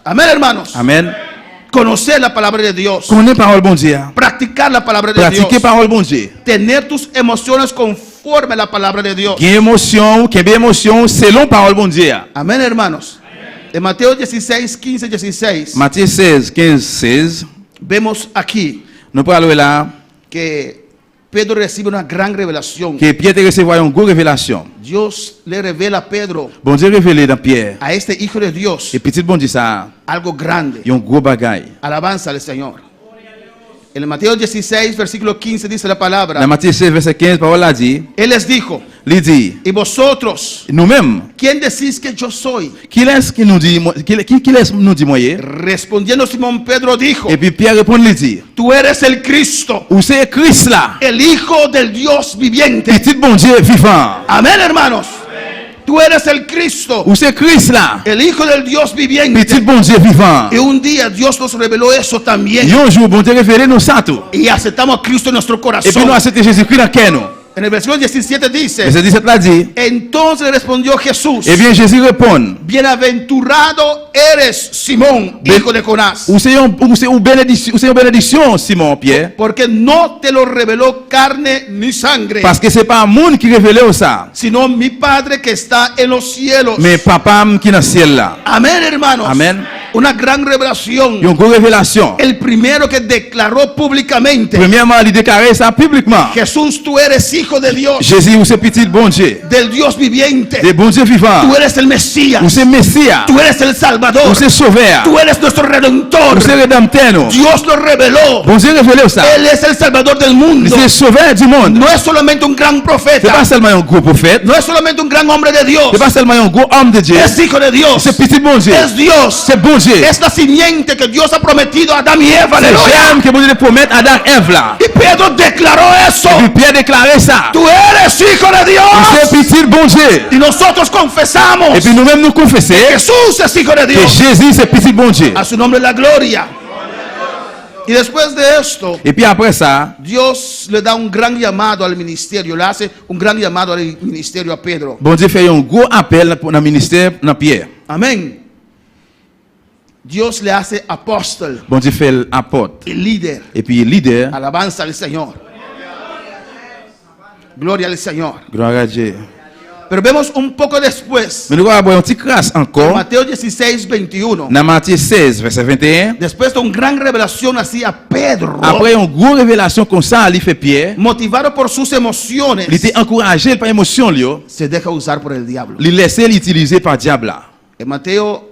Amén, hermanos. Amen. Conocer la palabra de Dios. Connais parole bon Dieu. Practicar la palabra de Pratiquer Dios. parole bon Dieu. Tener tus emociones conforme a la palabra de Dios. Gain émotion, qu'est émotion selon parole bon Dieu. Amén, hermanos. En Mateo 16, 15, 16, Matthieu 16, 15, 16. vemos aquí Nous parlons là que Pedro recibe una gran revelación. que Pierre te recevoir une grosse révélation. Dios le revela a Pedro, Bon Dieu révélé dans Pierre. a este hijo de Dios, Et petit bon Dieu ça, algo grande. il y a un gros bagaille. Alabanza al Señor. En Mateo 16, versículo 15 dice la palabra. Dans Matthieu 16, verset 15, parole là dit, Él les dijo: il dit, y vosotros, nous-mêmes, ¿quién decís que yo soy? qui laisse qui nous dit, qui laisse nous dire moyen? Respondiendo Simón Pedro dijo: Et puis Pierre répond, il dit, tú eres el Cristo, ou c'est Christ là, el Hijo del Dios viviente. petit bon Dieu vivant. Amén, hermanos. Tú eres el Cristo, Ou c'est Christ là, el Hijo del Dios petit viviente. bon Dieu vivant. Y un día Dios nos reveló eso también. Et un jour, bon Dieu révélé nous ça tout. Y aceptamos a Cristo en nuestro Et puis corazón. nous acceptons Jésus-Christ dans quel nous. En el versículo 17 dice, Verset 17 là dit, entonces respondió Jesús, eh bien Jésus répond, bienaventurado eres Simón, Ben- hijo de Jonás, ou c'est une bénédiction, Simon Pierre, porque no te lo reveló carne ni sangre, parce que c'est pas monde qui révèle ça, sino mi Padre que está en los cielos. mais papa qui dans le ciel là. Amén, hermanos. Amen. Una gran revelación. Une grosse révélation. El primero que declaró públicamente, Premièrement, il déclarait ça publiquement. Jesús, tú eres hijo de Dios, Jésus, ou c'est petit bon Dieu, del Dios viviente. des bon Dieu vivant, Tú eres el Mesías. ou c'est Messia, Tú eres el ou Salvador. c'est Sauveur, Tú eres nuestro Redentor. ou c'est Rédempteur. Dios lo reveló. Bon Dieu révèle ça. Él es el Salvador del mundo. C'est Sauveur du monde. No es solamente un gran C'est pas profeta. seulement un gros prophète, No es solamente un gran hombre de Dios. c'est pas seulement un gros homme de Dieu, Es hijo de Dios. c'est petit bon Dieu, Es Dios. c'est bon Dieu. Es la simiente que Dios ha prometido a Adán y Eva. C'est Aleluya. j'aime que bon Dieu promettre à Adam et Ève là. Y Pedro declaró eso. Et puis Pierre déclarait ça. Tú eres hijo de C'est Dios. petit bon Dieu. Y nosotros confesamos Et puis nous-mêmes nous confessons que Jesús es hijo de que Dios. Jésus c'est petit bon Dieu. A su nombre la gloria. Y después de esto, Et puis après ça, Dios le da un gran llamado al ministerio. Le hace un gran llamado al ministerio a Pedro. bon Dieu fait un gros appel pour le ministère dans Pierre. Amén. Dios le hace apóstol Bon Dieu fait l'apôtre. y líder. Et puis leader, Alabanza al Señor. Gloria al Señor. gloire à Dieu. Pero vemos un poco después, Mais nous allons avoir un petit crasse encore. Mateo 16, 21. Dans Matthieu 16, verset 21. Después de una gran revelación así a Pedro, Après une grosse révélation comme ça, il fait Pierre. motivado por sus emociones, Il était encouragé par émotion, lui. se deja usar por el diablo. Il laissait l'utiliser par diable là. En Mateo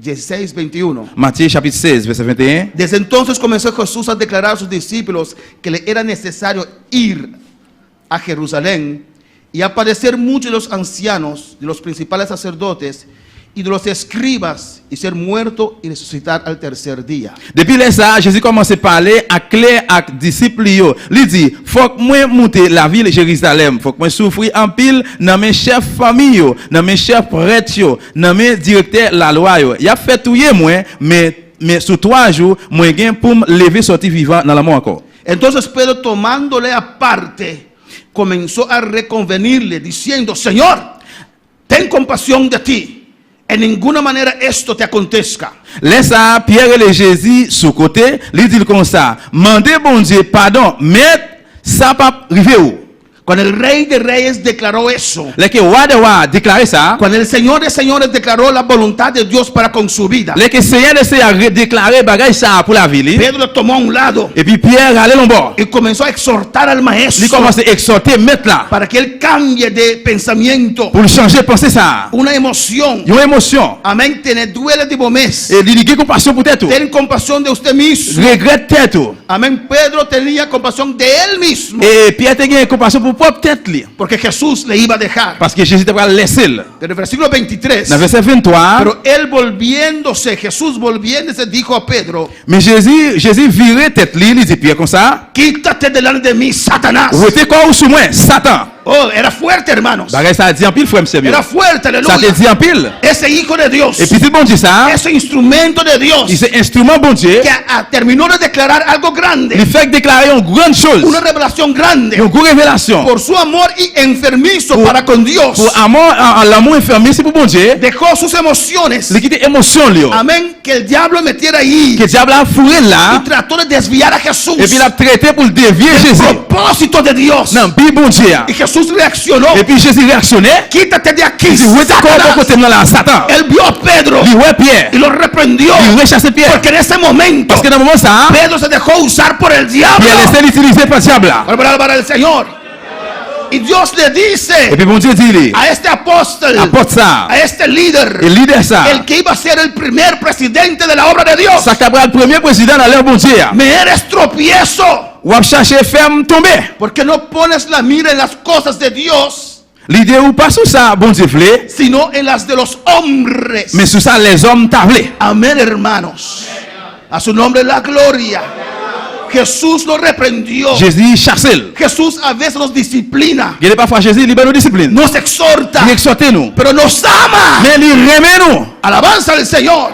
16, 21. Matthieu chapitre 16, verset 21. Desde entonces comenzó Jesús a declarar a sus discípulos que le era necesario ir a Jerusalén y a padecer mucho de los ancianos, de los principales sacerdotes y de los escribas, y ser muerto y resucitar al tercer día. Depuis là, ça, Jésus commence à parler à clair à disciples. Il dit, faut que moi monter la ville de Jérusalem, faut que moi souffrir en pile dans mes chefs famille, dans mes chefs prêtres, dans mes directeurs la loi. Il a fait tout moi, mais sur 3 jours, moi gain pour me lever sortir vivant dans la mort encore. Entonces Pedro, tomándole aparte, comenzó a reconvenirle diciendo: Señor, ten compasión de ti. En ninguna manera esto te acontezca. Laisse ça, Pierre et Jésus sous côté, il dit comme ça, mandez bon Dieu pardon, mais ça pas arrivé où? Cuando el Rey de Reyes declaró eso, Le que roi de roi déclaré ça, cuando el Señor de Señores declaró la voluntad de Dios para con su vida, le que Seigneur de Seigneur déclaré bagage ça pour la ville. Pedro le tomó a un lado Et puis Pierre allait en bas. y comenzó a exhortar al Il maestro commence à exhorter, mettre là, para que él cambie de pensamiento, pour changer de penser ça. una emoción. Il y a une émotion. Amén. Te duele de mes. Et il dit compassion pour tête. Ten compasión de usted mismo. Regrette tête. Amén. Pedro tenía compasión de él mismo, Et Pierre a gagné compassion pour propre tête. porque Jesús le iba a dejar. Parce que Jésus t'a laissé. En el versículo 23. Dans verset 23, Pero él volviéndose, Jesús volviéndose, dijo a Pedro: mais Jésus virait tête, il dit Pierre comme ça. quítate delante de mí, Satanás. Ou était quoi ou sous moi? Satan. Oh, era fuerte, hermanos. Bagage ça dit en pile, frère, monsieur. Era fuerte, Ça te aleluya. dit en pile. Ese hijo de Dios, Et puis c'est bon Dieu ça. ese instrumento de Dios, Il c'est instrument bon Dieu. que terminó de declarar algo Il grande, fait déclarer une grande chose. una revelación grande, Une grande révélation. por su amor y enfermizo para con Dios. Pour amour, l'amour infirmier, c'est pour bon Dieu. Dejó sus emociones, Il quitte émotion, lui. amén, que el diablo metiera ahí Que le diable a fourré y là. trató de desviar a Jesús Et puis il a traité pour le dévier del Jésus. propósito de Dios. Non, puis bon Dieu. Y Jesús reaccionó: Et puis Jésus réactionnait. quítate de aquí, Il dit, où est-ce qu'on Satanás. côté de là, Satan? Él vio a Pedro Il ouais Pierre. y lo reprendió, Il rechasse Pierre. porque en ese momento Parce que dans le moment ça, Pedro se dejó usar por el diablo. Pierre laissait l'utiliser par le diable là. Para el Señor. Y Dios le Et dice puis bon Dieu dit, a este apóstol, apporte ça. a este líder, Et leader ça. el que iba a ser el primer presidente de la obra de Dios: Ça cabra le premier président dans l'air bon Dieu. me eres tropiezo, Ou a cherché ferme tomber. porque no pones la mira en las cosas de Dios, L'idée ou pas sur ça, bon Dieu voulait, sino en las de los hombres. mais sur ça les hommes tablés. Amén, hermanos. A su nombre la gloria. Jesús lo reprendió. Jésus chassé. Jesús a veces nos disciplina, Il est parfois Jésus libère nos disciplines. nos exhorta, Il exhorte nous. pero nos ama. Mais il remet nous. Alabanza al Señor.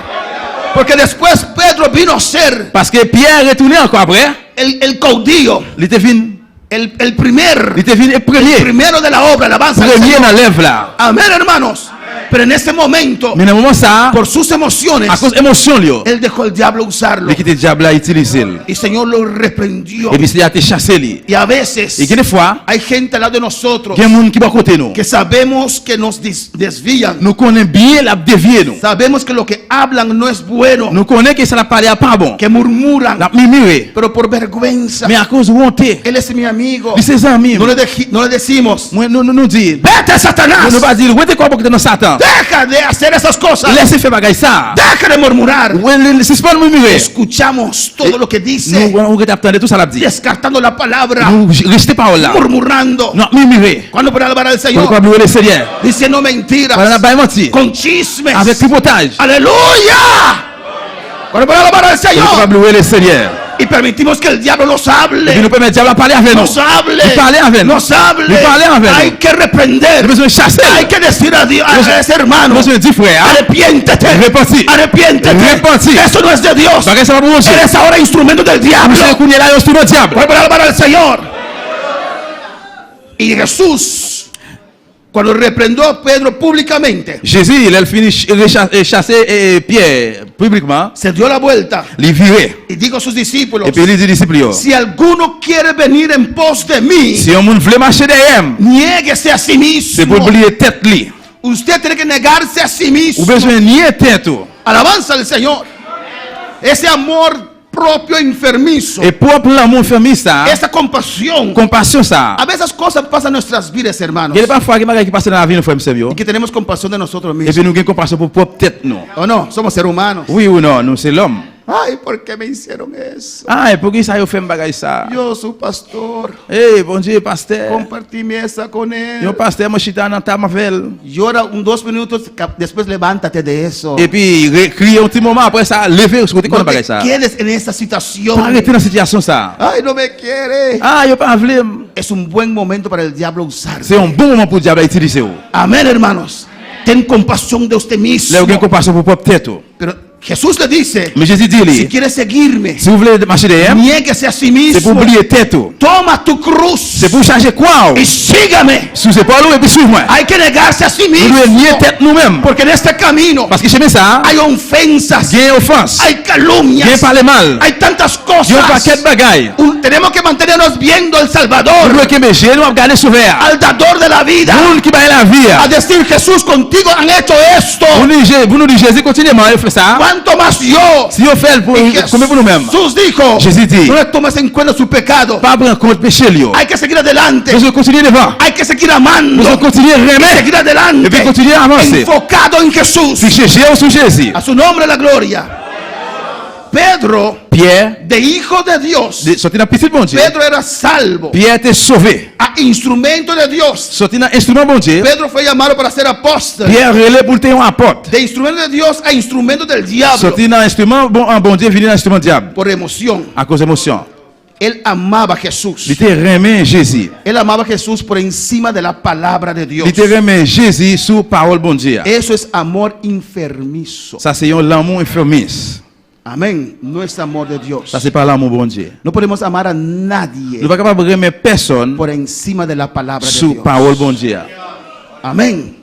Porque después Pedro vino a ser Parce que Pierre est retourné encore après. el caudillo, Il était fini. el primer, Il était venu le el premier. primero de la obra, alabanza al Premier Señor. dans l'œuvre là. Amén, hermanos. Pero en este momento, Mais dans le moment ça, por sus emociones, à cause de l'émotion, él dejó el diablo usarlo. il quitté le diable à utiliser. Y el Señor lo reprendió. Et puis il a été chassé. lui. Y a veces Et des fois, hay gente al lado de nosotros il y a des gens qui va côté nous. que sabemos que nos desvían. Nous connaissons bien la dévier nous. Sabemos que lo que hablan no es bueno, Nous connaissons que ça n'a pas l'air pas bon. que murmuran, La mimire. pero por vergüenza. Mais à cause de honte, Él es mi amigo. de ses amis, No le decimos, moi nous dit, vete Satanás, nous pas dire, où est-ce que dans Satan? deja de hacer esas cosas, Laissez faire bagaille ça. deja de murmurar. C'est pas nous mimire. Escuchamos todo lo que dice, Nous attendons tout ça l'a dit. descartando la palabra, Nous restez pas là. murmurando. Non, mimire. Cuando puede alabar al Pour Señor, pas oublier le Seigneur. diciendo mentiras, Voilà, pas mentir. con chismes. Avec tripotage. Aleluya. Cuando puede alabar al Pour pas Señor oublier le Seigneur. y permitimos que el diablo nos Et puis hable, nous permettons diable à parler avec nous. nos hable, Il parlait avec nous. nos hable. Il parlait avec nous. Hay que reprender, Nous besoin de chasser. hay que decir a Dios, a ese Nous hermano, besoin de dire frère. arrepiéntete, Repentir. arrepiéntete. Repentir. Eso no es de Dios. Bagaille ça va manger. Eres ahora instrumento del diablo. Vous savez qu'on est là, on se trouve au diable. Vuelve a alabar al Señor. Y Jesús, cuando reprendió a Pedro públicamente, Jésus, il a fini chasser Pierre publiquement. se dio la vuelta Il virait. y dijo a sus discípulos, Et puis il dit disciples, si alguno quiere venir en pos de mí, si un monde voulait marcher derrière, niéguese a sí c'est pour mismo. oublier tête li. Usted tiene que negarse a sí Ou mismo. besoin de nier tête. Alabanza al Señor. Ese amor propio enfermizo, Et propre l'amour famille ça, esa compasión. compassion ça. A veces cosas pasan en nuestras vidas, hermanos, Il y a parfois qui passe dans la vie, nous frères et y que tenemos compasión de nosotros et mismos. puis nous avons compassion pour propre tête nous. ¿O no? Somos seres humanos. Oui ou non, nous c'est l'homme. Ay, ¿por qué me hicieron eso? Ah, et pour qui ça yo fait bagaille ça? Yo, su pastor, Eh, bon Dieu, pasteur. compartí mesa con Yo él. pasteur, moi chita dans ta mavel. Llora 2 minutos, después levántate de eso. Et puis crier un petit moment après ça, lever sur côté No comme te bagaille ça. quedes en esa situación. Pas arrêter dans cette situation ça. Ay, no me quiere. Ah, yo pas voulu. Es un buen momento para el diablo usar. C'est un bon moment pour le diable utiliser. Amén, hermanos. Ten compasión de usted mismo. Là, vous avez compassion pour propre tête. Pero Jesús le dice, Mais Jésus dit, si quieres seguirme, si vous voulez marcher derrière, niéguese a sí c'est pour mismo. oublier tête. Toma tu cruz C'est pour changer quoi? y sígame. Sous ses pas et puis suivre-moi. Hay que negarse a sí Nous devons nier mismo. tête nous-mêmes. Porque en este camino Parce que chez ça, hay ofensas, il y a une offense. hay Il y a calumnias, parler mal. hay tantas Il y a un paquet cosas. de bagailles. Tenemos que mantenernos viendo al Nous Salvador, devons que mes nous regarder sous verre. al dador de la vida, Nous qui baillent la vie. a decir, Jesús, contigo han hecho esto. Vous nous dites Jésus continuellement, il fait ça. ¿Cuánto más yo? Si on fait pour Y combien pour nous-mêmes. Jesús dijo, Jésus dit, no le tomes en cuenta su pecado. pas prendre compte péché lui. Hay que seguir adelante. Nous devons continuer devant. Hay que seguir amando. Nous devons continuer à Y remettre. seguir Et adelante. puis continuer à avancer. Enfocado en Jesús. Si Jésus ou sous Jésus. A su nombre la gloria. Pedro, Pierre, de hijo de Dios. sorti dans petit bon Dieu. Pedro era salvo. Pierre était sauvé. A instrumento de Dios. Sorti dans instrument bon Dieu. Pedro fue llamado para ser apóstol. Pierre relais pour te un apôtre. De instrumento de Dios a instrumento del diablo. Sorti dans instrument bon Dieu, venu dans instrument diable. Por emoción. À cause d'émotion. Él amaba a Jesús. Il était remis Jésus. Él amaba a Jesús por encima de la palabra de Dios. Il était remis Jésus sous parole bon Dieu. Eso es amor enfermizo. Ça c'est un l'amour infirmice. Amén. No es amor de Dios. Ça c'est pas l'amour bon Dieu. No podemos amar a nadie Nous pas capable de remettre personne por encima de la palabra de sous Dios. parole bon Dieu. Amén.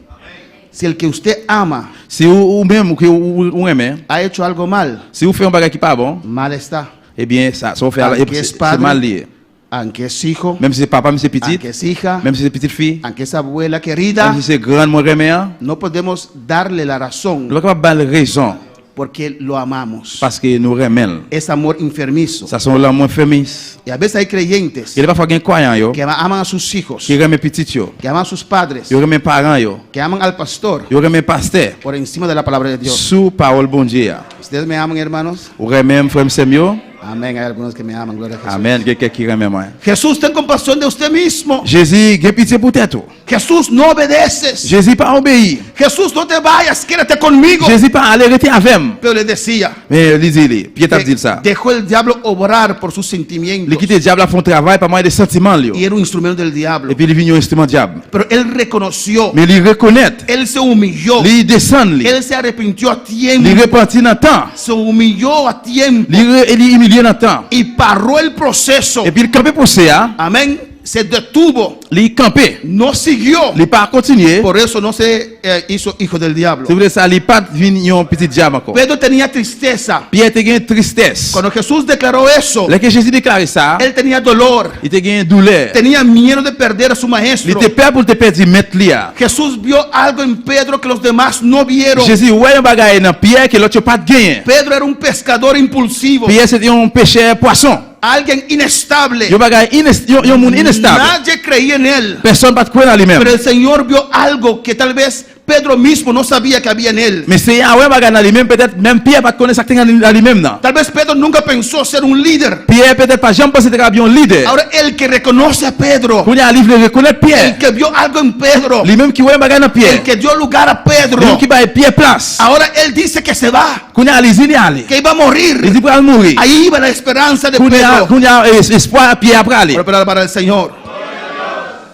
Si el que usted ama Si ou même que ou aimez, ha hecho algo mal, si vous faites un bagage qui pas bon, mal está. eh bien ça fait Aunque es c'est padre, mal lié. aunque es hijo, Même si c'est papa, même si c'est petit, aunque es hija, même si c'est petite fille, aunque es abuela querida, même si c'est grande moi remet, no podemos darle la nous razón pas capable de raison porque lo amamos. parce que nous remet. Es amor enfermizo. Ça sont l'amour infirmice. Y a veces hay creyentes Il y a parfois des croyants yo que aman a sus hijos, qui remet petit yo, que aman a sus padres, yo remet parents yo, que aman al pastor yo remet pasteur por encima de la palabra de Dios. sous parole bon Dieu. ¿Ustedes me aman, hermanos? Ou remet frère Samuel. Amén. Hay algunos que me aman. Gloria a Jesús. Amen. Quelqu'un qui remet moi. Jesús, ten compasión de usted mismo. Jésus, j'ai pitié pour tête. Jesús, no obedeces. Jésus pas obéi. Jesús, no te vayas, quédate conmigo. Jésus pas aller rester avec moi. Pero le decía, Mais lisez-les. Pierre t'a dit ça. dejó el diablo obrar por sus Il sentimientos. quitte le diable à fond travail par moyen des sentiments lui. Y era un instrumento del diablo. Et puis il est venu un instrument diable. Pero él reconoció, Mais il reconnaît, él se humilló, il descend, él se arrepintió a il tiempo, repentit dans le temps, se humilló a tiempo il humilié dans le temps. y paró el proceso. Et puis il campait pour ça, Amén. se detuvo, li campé, no siguió. li pas continué. Por eso no se hizo hijo del diablo. C'est vrai ça, li pas vinn yon petit diable encore. Pedro tenía tristeza. Pierre te gen tristesse. Cuando Jesús declaró eso, Là que Jésus déclaré ça, él tenía dolor, il te gen douleur. tenía miedo de perder a su Il maestro. te peur pour te perdre maître li a. Jesús vio algo en Pedro que los demás no vieron. Jésus ouais un bagay dans Pierre que l'autre pas gagné. Pedro era un pescador impulsivo, Pierre c'était un pêcheur poisson. alguien inestable. Yon bagay yon moun inestable. Nadie creía en él. Personne pas croire en lui-même. Pero el Señor vio algo que tal vez Pedro mismo no sabía que había en él. Mais c'est ouais bagay dans lui-même, peut-être même Pierre pas connaître ça dans lui-même non. Tal vez Pedro nunca pensó ser un líder. Pierre peut-être pas jamais pensé être un leader. Ahora el que reconoce a Pedro, Pour y aller reconnaître el Pierre. que vio algo en Pedro, Lui-même qui ouais bagay dans el Pierre. que dio lugar a Pedro, Lui qui va Pierre place. ahora él dice que se va, Qu'on y aller y aller. que iba a morir. Il dit pour aller mourir. Ahí iba la esperanza de Qu'on Pedro. y a espoir Pierre après aller. Pero para el Señor.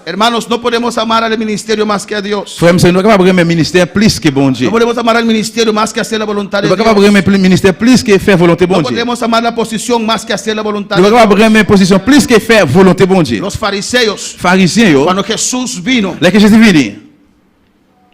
Hermanos, no podemos amar al ministerio más que a Dios. Frère, nous sommes capables de aimer ministère plus que bon Dieu. No podemos amar al ministerio más que hacer la voluntad de Nous sommes capables Dios. de aimer ministère plus que faire volonté bon No Dieu. podemos amar la posición más que hacer la voluntad Nous de sommes Dios. capables de aimer position plus que faire volonté bon Dieu. Los fariseos, Pharisiens yo, cuando Jesús vino, là que Jésus venu,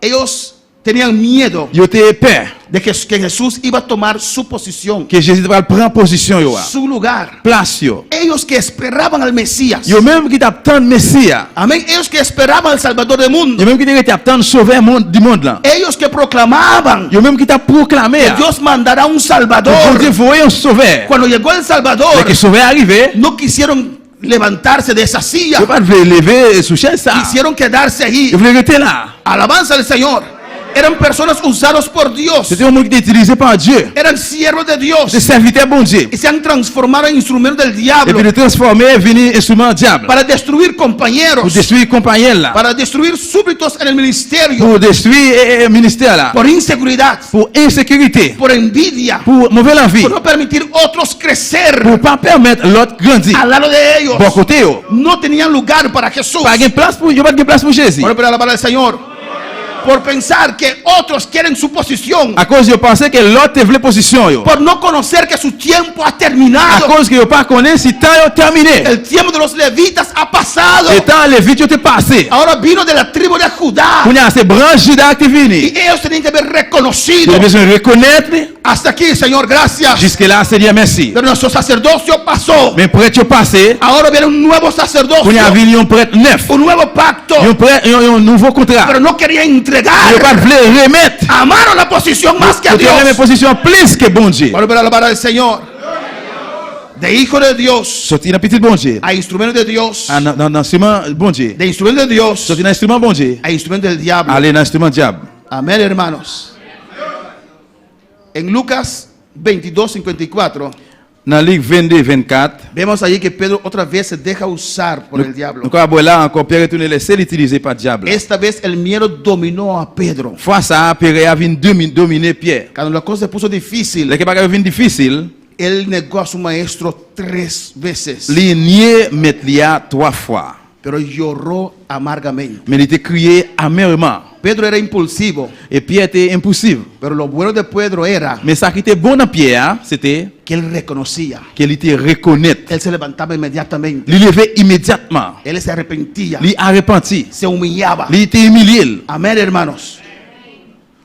ellos tenían miedo yo te peur de que Jesús iba a tomar su posición, que Jésus va prendre position yo, su lugar. place yo. Ellos que esperaban al Mesías. Yo même qui t'attend Messie, Amén. Ellos que esperaban al Salvador del mundo. yo même qui t'attend sauver monde du monde là. Ellos que proclamaban Yo même qui t'a proclamé, que Dios mandará un bon Salvador. Dieu voyait un sauveur. Cuando llegó el Salvador, Là que sauveur arrivé, no quisieron levantarse de esa silla. yo pas de lever sous chaise ça. Quisieron quedarse allí. Yo voulais rester là. Alabanza al Señor. Eran personas usadas por Dios. C'était un monde qui était utilisé par Dieu. Eran siervos de C'est Dios. serviteur bon Dieu. Y se han transformado en instrumentos del Et diablo puis de transformer, venir instrument diable. para destruir Pour compañeros, détruire compagnie là. para destruir súbditos en el ministerio, Pour détruire ministère là. por inseguridad, Pour insécurité. por envidia, Pour mauvaise envie. por no permitir otros crecer Pour pas permettre l'autre grandir. al lado de ellos. Bon côté yo. No tenían lugar para Jesús. Pas de place pour, yo pas de place pour Jésus. Bueno, pero alabar al Señor. Por pensar que otros quieren su posición. À cause yo pensais que l'autre voulait position yo. Por no conocer que su tiempo ha À terminado. cause que yo pas connais si temps yo terminé. El tiempo de los levitas ha pasado. Le temps les vite yo te passé. Ahora vino de la tribu de Judá. Qu'on a ces branches Juda qui Y vini. ellos tenían que haber reconocido. J'ai besoin de reconnaître. Hasta aquí, Señor, gracias. Jusque là, Seigneur, merci. Pero nuestro sacerdocio pasó. Mais prêtre yo passé. Ahora viene un nuevo Qu'on a sacerdocio. venu un prêtre neuf. Un nuevo pacto. Un nouveau contrat. Pero no quería Yo pas entregar. voulais remettre. Amaron la posición más que a Yo tenais mes Dios. positions plus que bon Dieu. Bueno, pero alabar al Señor. De hijo de Dios Sorti dans petit bon Dieu. a instrumento de Dios. Dans instrument bon Dieu. De instrumento de Dios Sorti dans instrument bon Dieu. a instrumento del diablo. Aller dans instrument diable. Amén, hermanos. En Lucas 22:54 Dans Luc 22-24. vemos allí que Pedro otra vez se deja usar por el diablo. Donc on là encore Pierre retourner laisser l'utiliser par diable. Esta vez el miedo dominó a Pedro. Fois ça Pierre a venu dominer Pierre. Cuando la cosa se puso difícil, Là que bagage vient difficile, él negó a su maestro 3 veces, li nié mettre lia 3 fois. pero lloró amargamente. Mais il était crié amèrement. Pedro era impulsivo, Et Pierre était impossible. pero lo bueno de Pedro era Mais ça qui était bon dans Pierre, c'était que él reconocía. qu'il était reconnaître. Él se levantaba inmediatamente. Il levait immédiatement. Él se arrepentía, Il a repenti. se humillaba. Il était humilié. Amén, hermanos.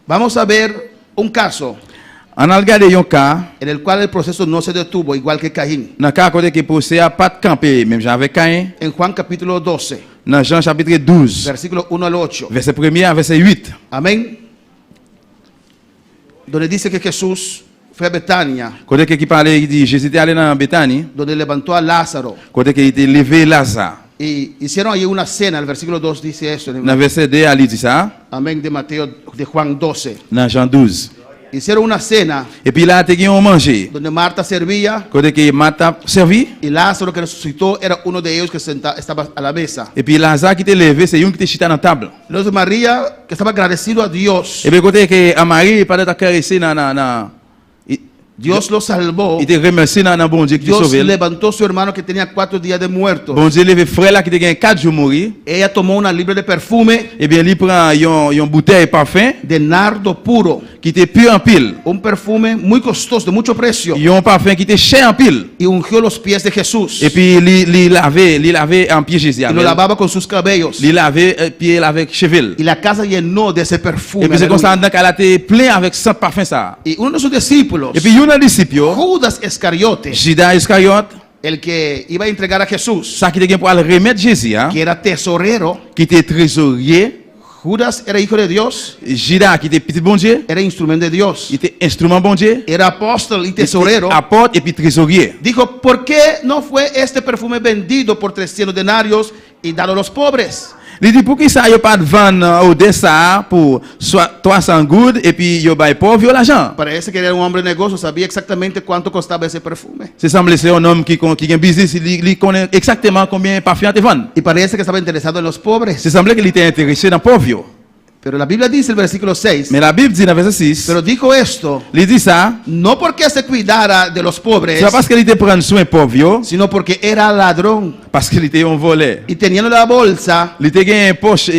Vamos a ver un caso On a regardé un cas, en el cual el proceso no se detuvo, igual que Caín. dans le cas côté qui procès a pas de camper, même Jean avec Caïn, En Juan capítulo 12, dans Jean chapitre 12, versículo 1 al 8. verset 1er à verset 8. Amén. Donde dice que Jesús fue a Betania, Côté qui parlait, il dit Jésus était allé dans Béthanie, donde levantó a Lázaro. côté qui était levé Lazare. Y hicieron allí una cena. El versículo 2 dice eso. Dans verset 2, il dit ça, Amén, de Mateo, de Juan 12. dans Jean 12. Hicieron una cena Et puis là, il y a un manger. donde Marta servía Côté qui Martha servi. y Lázaro que resucitó era uno de ellos que estaba a la mesa. Et puis Lazare qui était levé, c'est un qui était chita dans la table. Entonces María, que estaba agradecido a Dios, Et puis côté que à Marie, pas d'être caressé dans Dios lo salvó. il était remercié dans bon Dieu qui t'a Dios sauvé. levantó a su hermano que tenía 4 días de muerto. Bon Dieu levé frère là qui était 4 jours mourir. Ella tomó una libra de perfume Et bien il prend une bouteille de parfum de nardo puro qui était pur en pile. un perfume muy costoso, de mucho precio, Il y a un parfum qui était cher en pile. y ungió los pies de Jesús. Et puis il lavait en pied Jésus. Y lo lavaba con sus cabellos. Il lavait pied avec cheville. Y la casa llenó de ese Et perfume. puis c'est comme ça Aleluya. qu'elle a été plein avec ce parfum ça. Y uno de sus discípulos, Et puis il y a un disciple, Judas Iscariote, Judas Iscariote, el que iba a entregar a Jesús, ça qui était pour aller remettre Jésus, hein, que era tesorero. qui était trésorier. Judas era hijo de Dios, Judas qui était petit bon Dieu, era instrumento de Dios, il était instrument bon Dieu, era apóstol y il était tesorero. apôtre et puis trésorier. Dijo, ¿por qué no fue este perfume vendido por 300 denarios y dado a los pobres? Il dit pour qui ça, il n'y a pas de vendre au dessin pour soit 300 gouttes et puis il y a pauvre l'argent. Parece que era un hombre de negocio, sabía exactamente cuánto costaba ese perfume. C'est semblé c'est un homme qui a un business, il connaît exactement combien de parfum il vend. Y parece que estaba interesado en los pobres. C'est semblé qu'il était intéressé dans le pauvre. Pero la Biblia dice, el versículo 6, Mais la Bible dit dans verset 6, pero dijo esto, il dit ça, no porque se cuidara de los pobres, c'est pas parce qu'il était prendre soin pauvre, sino porque era ladrón. parce qu'il était un voleur. Y teniendo la bolsa, Il était gagné poche,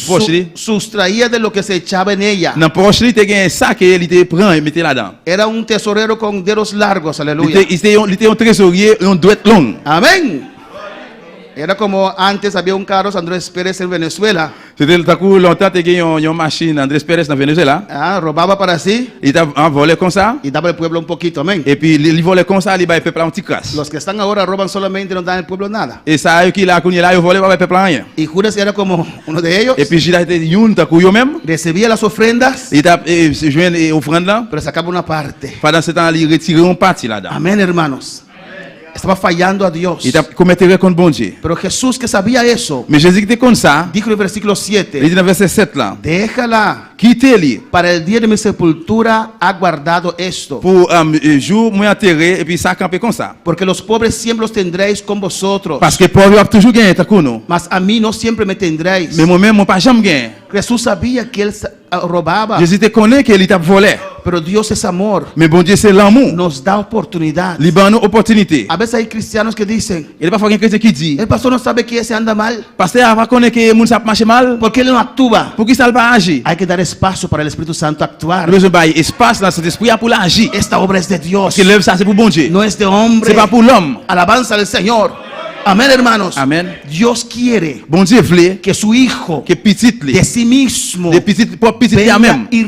poche, sustraía de lo que se echaba en ella. dans poche, il était gagné un sac et il était prend et mettait là-dedans. Era un tesorero con dedos largos, Il aleluya. était un trésorier et un doigt long. Amén. Era como antes había un Carlos Andrés Pérez en Venezuela. C'était le coup longtemps il y a une machine Andrés Pérez dans Venezuela. Robaba para sí Il t'a volé comme ça y daba al pueblo un poquito, amén. et puis il volait comme ça, il va peuple un petit crasse. Los que están ahora roban solamente y no dan al pueblo nada. Et ça qui là il volé pas peuple rien. Y Judas era como uno de ellos. Et puis il a été une ta coup même. Recibía las ofrendas, Il t'a joint offrande là. pero sacaba una parte. Pendant ce temps, il retirait une partie là-dedans. Amén, hermanos. Estaba fallando a Dios. Il t'a commetté contre bon Dieu. Pero Jesús, que sabía eso, Mais Jésus qui était comme ça, dijo en el versículo il 7, dit dans verset 7 là, déjala, quittez-les para el día de mi sepultura ha guardado esto. pour jour moi enterré et puis ça camper comme ça. Porque los pobres siempre los tendréis con vosotros, Parce que pauvre a toujours gagné ta nous. mas a mí no siempre me tendréis. Mais moi-même moi pas jamais gagné. Jesús sabía que él robaba, Jésus te connaît qu'il t'a volé. pero Dios es amor, Mais bon Dieu c'est l'amour. nos da oportunidad. Il donne une opportunité. A veces hay cristianos que dicen, Il n'y a pas un chrétien qui dit el pastor no sabe que ese anda mal, pasteur avant connaît que moun ça marche mal. porque él no actúa. Pour qui ça va agir? Hay que dar espacio para el Espíritu Santo actuar. Nous besoin bailler espace dans cet esprit pour l'agir. Esta obra es de Dios, Parce que l'œuvre ça c'est pour bon Dieu. no es de hombre. C'est pas pour l'homme. Alabanza al Señor. Amén, hermanos. Amen. Dios quiere Bon Dieu voulait que su hijo que petit de les sí mismo des petits pour petit venga même y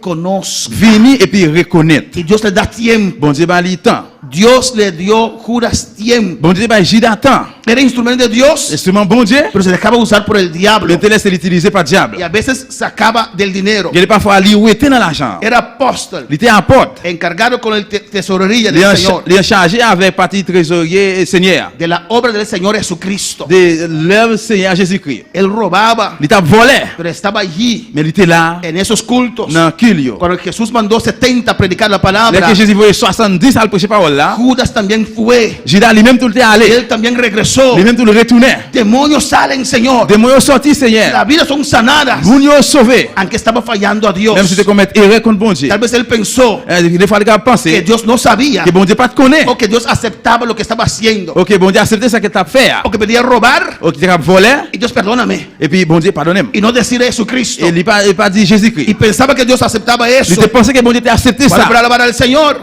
reconozca. venir et puis reconnaître. Y Dios le da tiempo. Bon Dieu ba li temps. Dios le dio Judas tiempo. Bon Dieu ba Judas temps. Era instrumento de Dios, Instrument bon Dieu. pero se dejaba usar por el diablo. Le laisse l'utiliser par diable. Y a veces sacaba del dinero. Il est parfois li ouété dans l'argent. Era apóstol, Il était apôtre. encargado con el tesorería Il del Señor, est chargé avec partie trésorier et seigneur. de la obra del Señor Jesucristo. De l'œuvre Seigneur Jésus-Christ. Él robaba, Il t'a volé. pero estaba allí Mais il était là en esos cultos. dans culio. Cuando Jesús mandó 70 a predicar la Dès palabra, que Jésus voyait 70 à prêcher parole là, Judas también fue. Judas lui-même tout le temps Y allé. él también regresó. Lui-même tout le retournait. Demonios salen, Señor. Des moyens sortis La Seigneur. vida son sanadas. Vous nous sauvez. Aunque estaba fallando a Dios. Même si tu commets erreur contre bon Dieu. Tal vez él pensó Des fois, les gars que pensent Dios no sabía que bon Dieu pas te connaît. o que Dios aceptaba lo que estaba haciendo Ok, bon Dieu accepte ça que tu as fait. o que pedía robar Ok, tu as volé. y Dios perdóname Et puis bon Dieu pardonne. y no decir Jesucristo Et il pas dit y Jésus-Christ. pensaba que Dios aceptaba Il eso te pensait que bon Dieu t'a accepté para ça. alabar al Señor.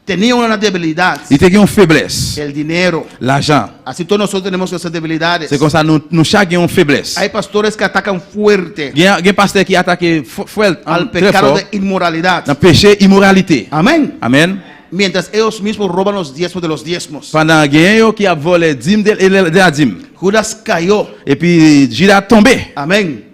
Tenía una debilidad, Il te une faiblesse. el dinero. L'argent. Así todos nosotros tenemos esas debilidades. C'est comme ça, nous chaque une faiblesse. Hay pastores que atacan fuerte Il y a un pasteur qui attaque fort, al très pecado fort, de inmoralidad. dans le péché, immoralité. Amén. Amen. Mientras ellos mismos roban los diezmos de los diezmos. Pendant qu'il y a qui a volé dîme de la dîme. Judas cayó. Et puis Judas a tombé. Amén.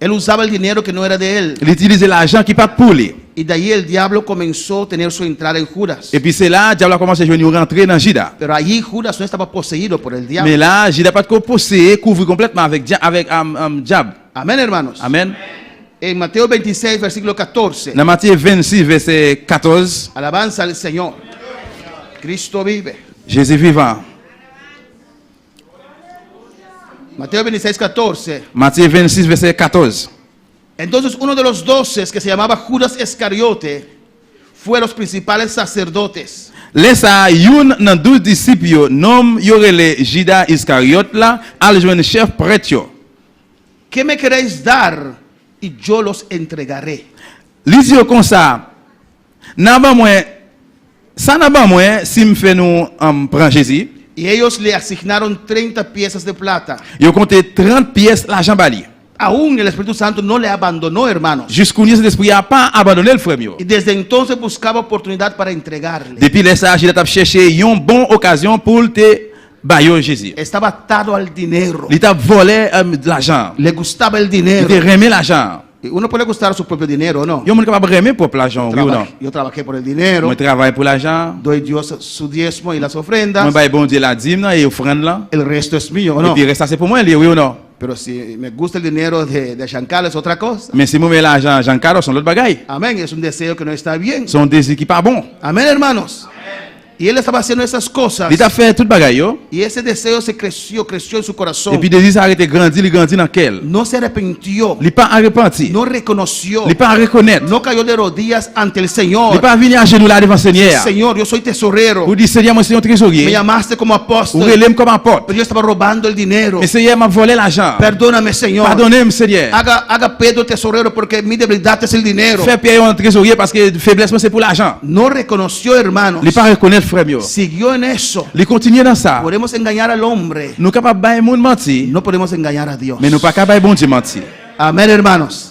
Él usaba el dinero que no era de él. Il utilisait l'argent qui pas pour lui. Y de ahí el diablo comenzó a tener su entrada en Judas. Et puis c'est là, le diable a commencé à venir rentrer dans Judas. Pero allí Judas no estaba poseído por el diablo. Mais là, Judas pas de posséder, couvert complètement avec diable. Amén, hermanos. Amen. En Mateo 26, versículo 14. Dans Matthieu 26, verset 14, Alabanza al Señor. Cristo vive. Jésus vivant. Mateo 26, 14. Matthieu 26, verset 14. Entonces uno de los 12 que se llamaba Judas Iscariote fue a los principales sacerdotes. Laissa youn nan 12 disciples yo, nom yorele Judas Iscariot là, al joindre chef prêtre yo. ¿Qué me queréis dar? y yo los entregaré. Li di yo comme ça. Nan ba mwen, ça nan ba mwen si me fait nous prend Jésus. Y ellos le asignaron 30 piezas de plata. Yo compté 30 pièces l'argent bali. Aún el Espíritu Santo no le abandonó, hermanos. Jusqu'au niveau l'esprit a pas abandonné le frère yo. Y desde entonces buscaba oportunidad para entregarle. Depuis les ça, il a cherché une bonne occasion pour te bailler Jésus. Estaba atado al dinero. Il t'a volé de l'argent. Le gustaba el Il dinero. t'a remis l'argent. Y uno puede gustar su propio dinero, ¿no? Yo suis capable de remettre pour l'argent, oui ou non? Yo trabajé por el dinero. Moi travaille pour l'argent. Doy Dios su diezmo y las Moi ofrendas. baille bon Dieu la dîme et offrande là. El resto es mío, Et ¿no? puis reste ça c'est pour moi, oui ou non? Pero si me gusta el dinero de Chancal es otra cosa. Mais si moi mets l'argent Jean Carlos, son l'autre bagaille. Amén. Es un deseo que no está bien. Son désir qui pas bon. Amén, hermanos. Y él estaba haciendo esas cosas. Il t'a fait tout bagaille yo. Y ese deseo se creció en su corazón. Et puis désir s'arrêter grandir, il grandit dans quel? No se arrepintió. Il pas arrepenti. No reconoció. Il pas reconnaître. No cayó de rodillas ante el Il Señor. pas venir à genoux là devant Seigneur. Señor, yo soy tesorero. Vous dites Seigneur, moi c'est un Me trésorier. llamaste como Vous apóstol. relève comme apôtre. Pero yo estaba robando el dinero. Mais Seigneur m'a volé l'argent. Perdóname, Señor. Pardonnez-moi Seigneur. Haga Pedro tesorero porque mi debilidad es el dinero. Fais Pierre un trésorier parce que faiblesse moi c'est pour l'argent. No reconoció, hermanos. Il pas reconnaître frère yo. Siguió en eso. Il continue dans ça. Podemos engañar al hombre. Nous capable bailler monde menti, No podemos engañar a Dios. mais nous pas capable bon Dieu menti. Amén, hermanos.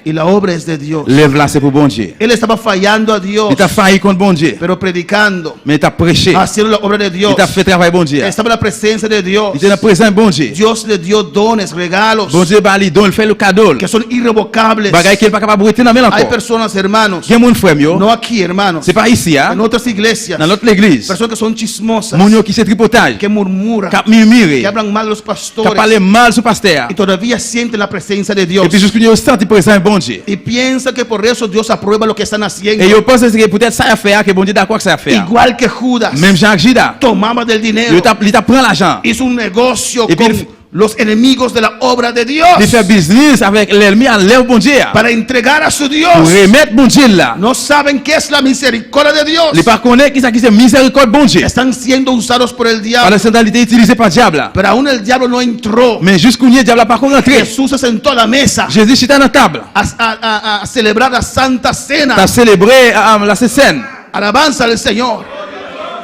Y la obra es de Dios. Lève là c'est pour bon Dieu. Él estaba fallando a Dios, Il t'a failli contre bon Dieu, pero predicando, mais il t'a prêché. haciendo la obra de Dios. Il t'a fait travail bon Dieu. Estaba en la presencia de Dios. Il était dans présent bon Dieu. Dios le dio dones, regalos Bon Dieu bali don, il fait le cadeau. que son irrevocables. Bagay qu'il pas capable de dans même Hay encore. personas, hermanos, Il y a mon frère yo. no aquí, hermanos, C'est pas ici hein. en otras iglesias, Dans notre église. personas que son chismosas, Mon yo qui c'est tripotage. que murmuran, Cap murmurer. que hablan mal de los Qui pastores parle mal sur pasteur. y todavía sienten la presencia de Dios Et puis jusqu'au niveau senti présent bon Dieu. y piensa que por eso Dios aprueba lo que están haciendo. Et je pense que peut-être ça a fait que bon Dieu d'accord que ça a fait. Igual que Judas, Même Jacques Gida. tomaba del dinero, Il t'a prend l'argent. hizo un negocio Y con puis- los enemigos de la obra de Dios Il fait business avec l'ennemi à l'œuvre bon Dieu. para entregar a su Dios. Pour remettre bon Dieu là. No saben qué es la misericordia de Dios. Il pas connaît qui c'est miséricorde bon Dieu. Están siendo usados por el Par diablo, la centralité utilisée par diable là. pero aún el diablo no entró. Mais jusqu'au niveau diable a pas rentré. Jesús se sentó a la mesa Jésus était dans la table. a celebrar la Santa Cena. T'as célébré la scène. Alabanza al Señor.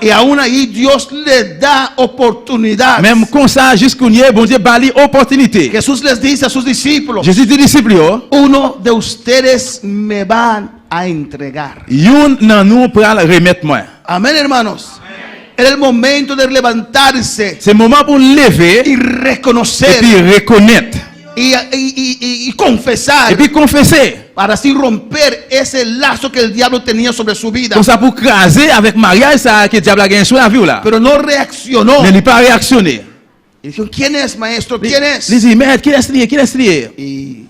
Y aún ahí Dios le da oportunidad. Même comme ça jusqu'au niveau bon Dieu bali opportunité. Jesús les dice a sus discípulos: Jésus dit disciples yo, uno de ustedes me van a entregar. yon nan nous pral remettre moi. Amén, hermanos. Era el momento de levantarse C'est le moment pour lever y et reconocer puis reconnaître y confesar et puis confesser. para así romper ese lazo que el diablo tenía sobre su vida. Comme ça pour craser avec mariage ça que diable a gagné sur la vie là. Pero no reaccionó. Mais il pas réactionné. Y dijo: ¿quién es, maestro? ¿Quién es? Il dit maître, qui est lié? Qui est lié? Y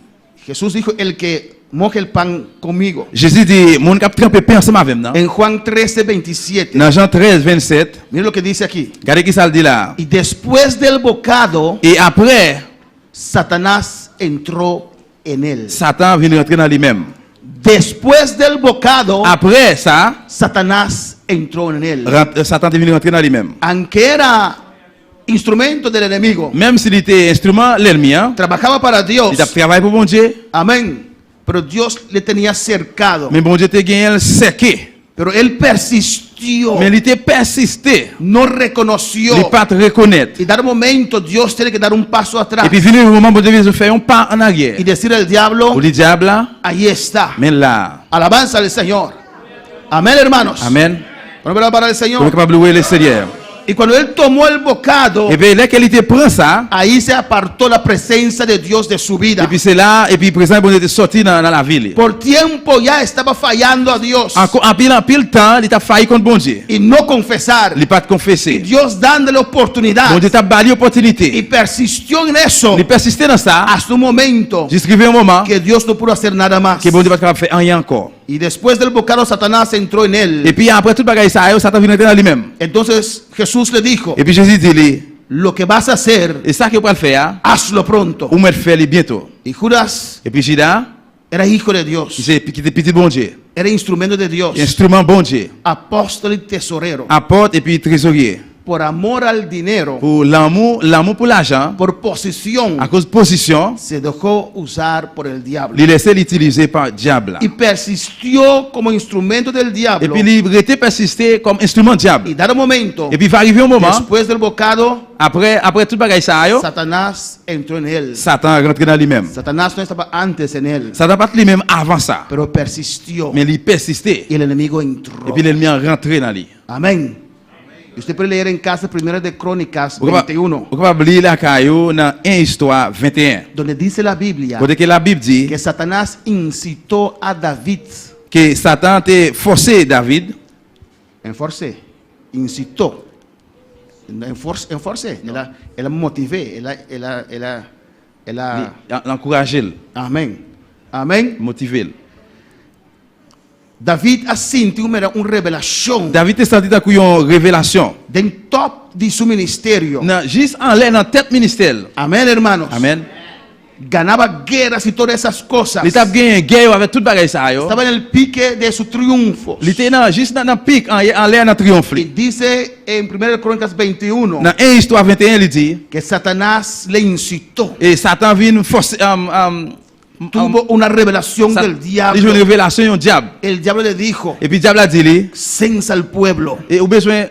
Jesús dijo: el que moje el pan conmigo. Jésus dit mon cap tremper pain ensemble avec moi. En Juan 13:27. Dans Jean 13 27, Mira lo que dice aquí. regardez qui ça le dit là. Y después del bocado, Et après Satanás entró en él. Satan vient rentrer dans lui-même. Después del bocado, Après ça, Satanás entró en él. Satan est venu rentrer dans lui-même. Aunque era instrumento del enemigo, Même s'il était instrument l'ennemi, hein, trabajaba para Dios. il a travaillé pour bon Dieu, Amén. Pero Dios le tenía cercado. mais bon Dieu te gagné le séqué. Pero él persistió. Mais il était persisté. No reconoció. Il pas te reconnaître. Y dar un momento, Dios tiene que dar un paso atrás Et puis venir le moment où Dieu fait un pas en y arrière. decir al diablo: Pour le diable là, ahí está. mais là, Alabanza al Señor. Amén, hermanos. amen. Ponemos para el Pour Señor. capable louer le Seigneur. Y cuando él tomó el bocado, Et puis là qu'il était prend ça, ahí se apartó la presencia de Dios de su vida. et puis c'est là et puis présent bon Dieu était sorti dans la ville. Por tiempo ya estaba fallando a Dios En pile temps, il t'a failli contre bon Dieu. y no confesar. Il pas te confesser. Dios dándole oportunidad Bon Dieu t'a bali y opportunité. persistió en eso Il persistait dans ça. hasta un momento Jusqu'à un moment que Dios no pudo hacer nada más. que bon Dieu pas capable faire rien encore. Y después del bocado, Satanás entró en Et él. puis après tout bagaille ça, Satan vient rentrer dans lui-même. Entonces Jesús le dijo: Et puis Jésus dit lui, lo que vas a hacer, et ça qu'il va faire, hazlo pronto. ou me faire bientôt. Y Judas Et puis Judas, era hijo de Dios, qui était petit bon Dieu, era instrumento de Dios, instrument bon Dieu, apóstol y tesorero. apôtre et puis trésorier. por amor al dinero, pour l'amour pour l'argent, por posición, à cause de position, se dejó usar por el diablo. il laissait l'utiliser par diable. Y persistió como instrumento del Et diablo. puis il était persisté comme instrument diable. Y dado momento, Et puis il va arriver un moment, después del bocado, après tout bagay ça yo, Satanás entró en él. Satan rentre dans lui-même. Satanás no estaba antes en él, Satan pas lui-même avant ça, pero persistió. mais il persistait. Y el enemigo Et entró. puis l'ennemi est rentré dans lui. Amén. Y usted puede leer en casa Primera de Crónicas Vous 21, pouvez lire la caillou dans 1 Histoire 21. donde dice la Biblia Côté que la Bible dit que Satanás incitó a David, que Satan a forcé David, enforcé, incitó, enforcé, él motivé, él l'encourager, amén, amén. motiver. David ha sentido una revelación David est senti une révélation. del top de su ministerio. Juste en l'air, dans tête ministère. Amén, hermanos. Amen. Ganaba guerras y todas esas cosas. Il a gagné une guerre avec tout bagay ça yo. Estaba en el pique de su triunfo. Il était juste dans pic en l'air dans triomphe. Y dice en 1 Crónicas 21 Dans 1 Histoire 21 il dit que Satanás le incitó. et Satan vient forcer Tuvo una revelación del il a une diablo. révélation au diable. El diablo le dijo, Et puis diable a dit lui censa al pueblo. et au besoin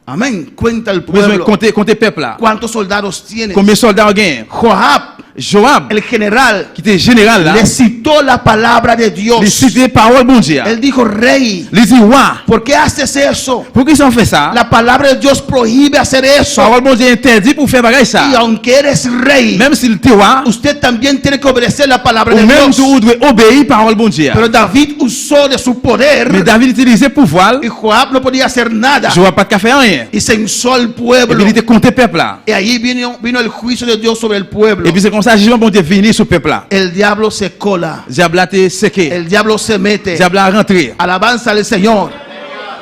Amén. Cuenta al besoin pueblo. compter peuple là. ¿Cuántos soldados tienes? Combien de soldats gagnent? Joab, Joab el general, qui était général là, le citó la palabra de il Dios. citait parole bon Dieu. Él dijo, rey, Il dit wa, ¿por qué haces eso? pour qu'ils ont fait ça? La palabra de Dios prohíbe hacer eso. Parole bon Dieu interdit pour faire bagay Y ça. aunque eres rey, Même s'il te wa, usted también tiene que obedecer la palabra ou de même Dios. tu dois obéir parole bon Dieu. Pero David usó de su poder Mais David utilisait pouvoir, y Joab no podía hacer nada. Joab pas de faire rien. Y censó al Et pueblo. puis il était compté peuple là. Y ahí vino el juicio de Dios sobre el pueblo. Et puis c'est comme ça jugement bon Dieu venu sur peuple là. El diablo se cola. Diable a été séqué. El diablo se mete. Diable a rentré. Alabanza al Señor.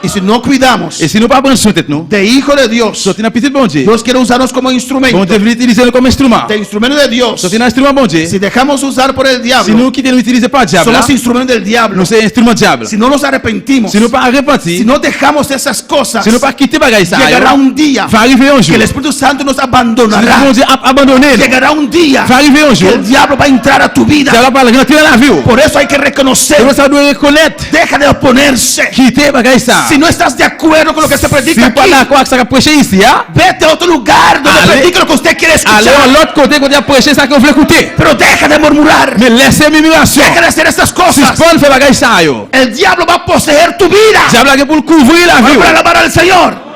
Y si no cuidamos Et si nous pas prendre soin tête nous, de hijo de Dios, sortir un petit bon Dieu. Dios quiere usarnos como Bon instrumento. Dieu veut utiliser nous comme instrument. De instrumento de Dios. Sortir un instrument bon Dieu. Si dejamos usar por el Si diablo, nous quittons l'utiliser pas diable, somos instrumentos del diablo. nous c'est instrument diable. Si no nos arrepentimos, Si nous pas arrepenti, si no dejamos esas cosas, si nous pas quitter bagay ça, llegará un día va arriver un que jour. el Espíritu Santo nos Si abandonará. bon Dieu a abandonné, Llegará un día va arriver un que jour. el diablo va a entrar a tu vida. Diable va rentrer dans la vie. Por eso hay que Et reconocer. nous ça doit reconnaître, Deja de oponerse. quitter bagay ça. Si no estás de acuerdo con lo que se Si predica vous pas aquí, d'accord avec ça qu'a prêché ici, hein, vete a otro lugar donde Allez. predique lo que usted quiere allez à escuchar. l'autre côté qu'on a prêché ça qu'on veut écouter. Pero deja de murmurar. Mais laissez murmuration. Deja de hacer estas Si cosas. Paul fait bagay ça yo, El diablo va a poseer tu vida. diable a pour couvrir la vie. Para alabar al Señor.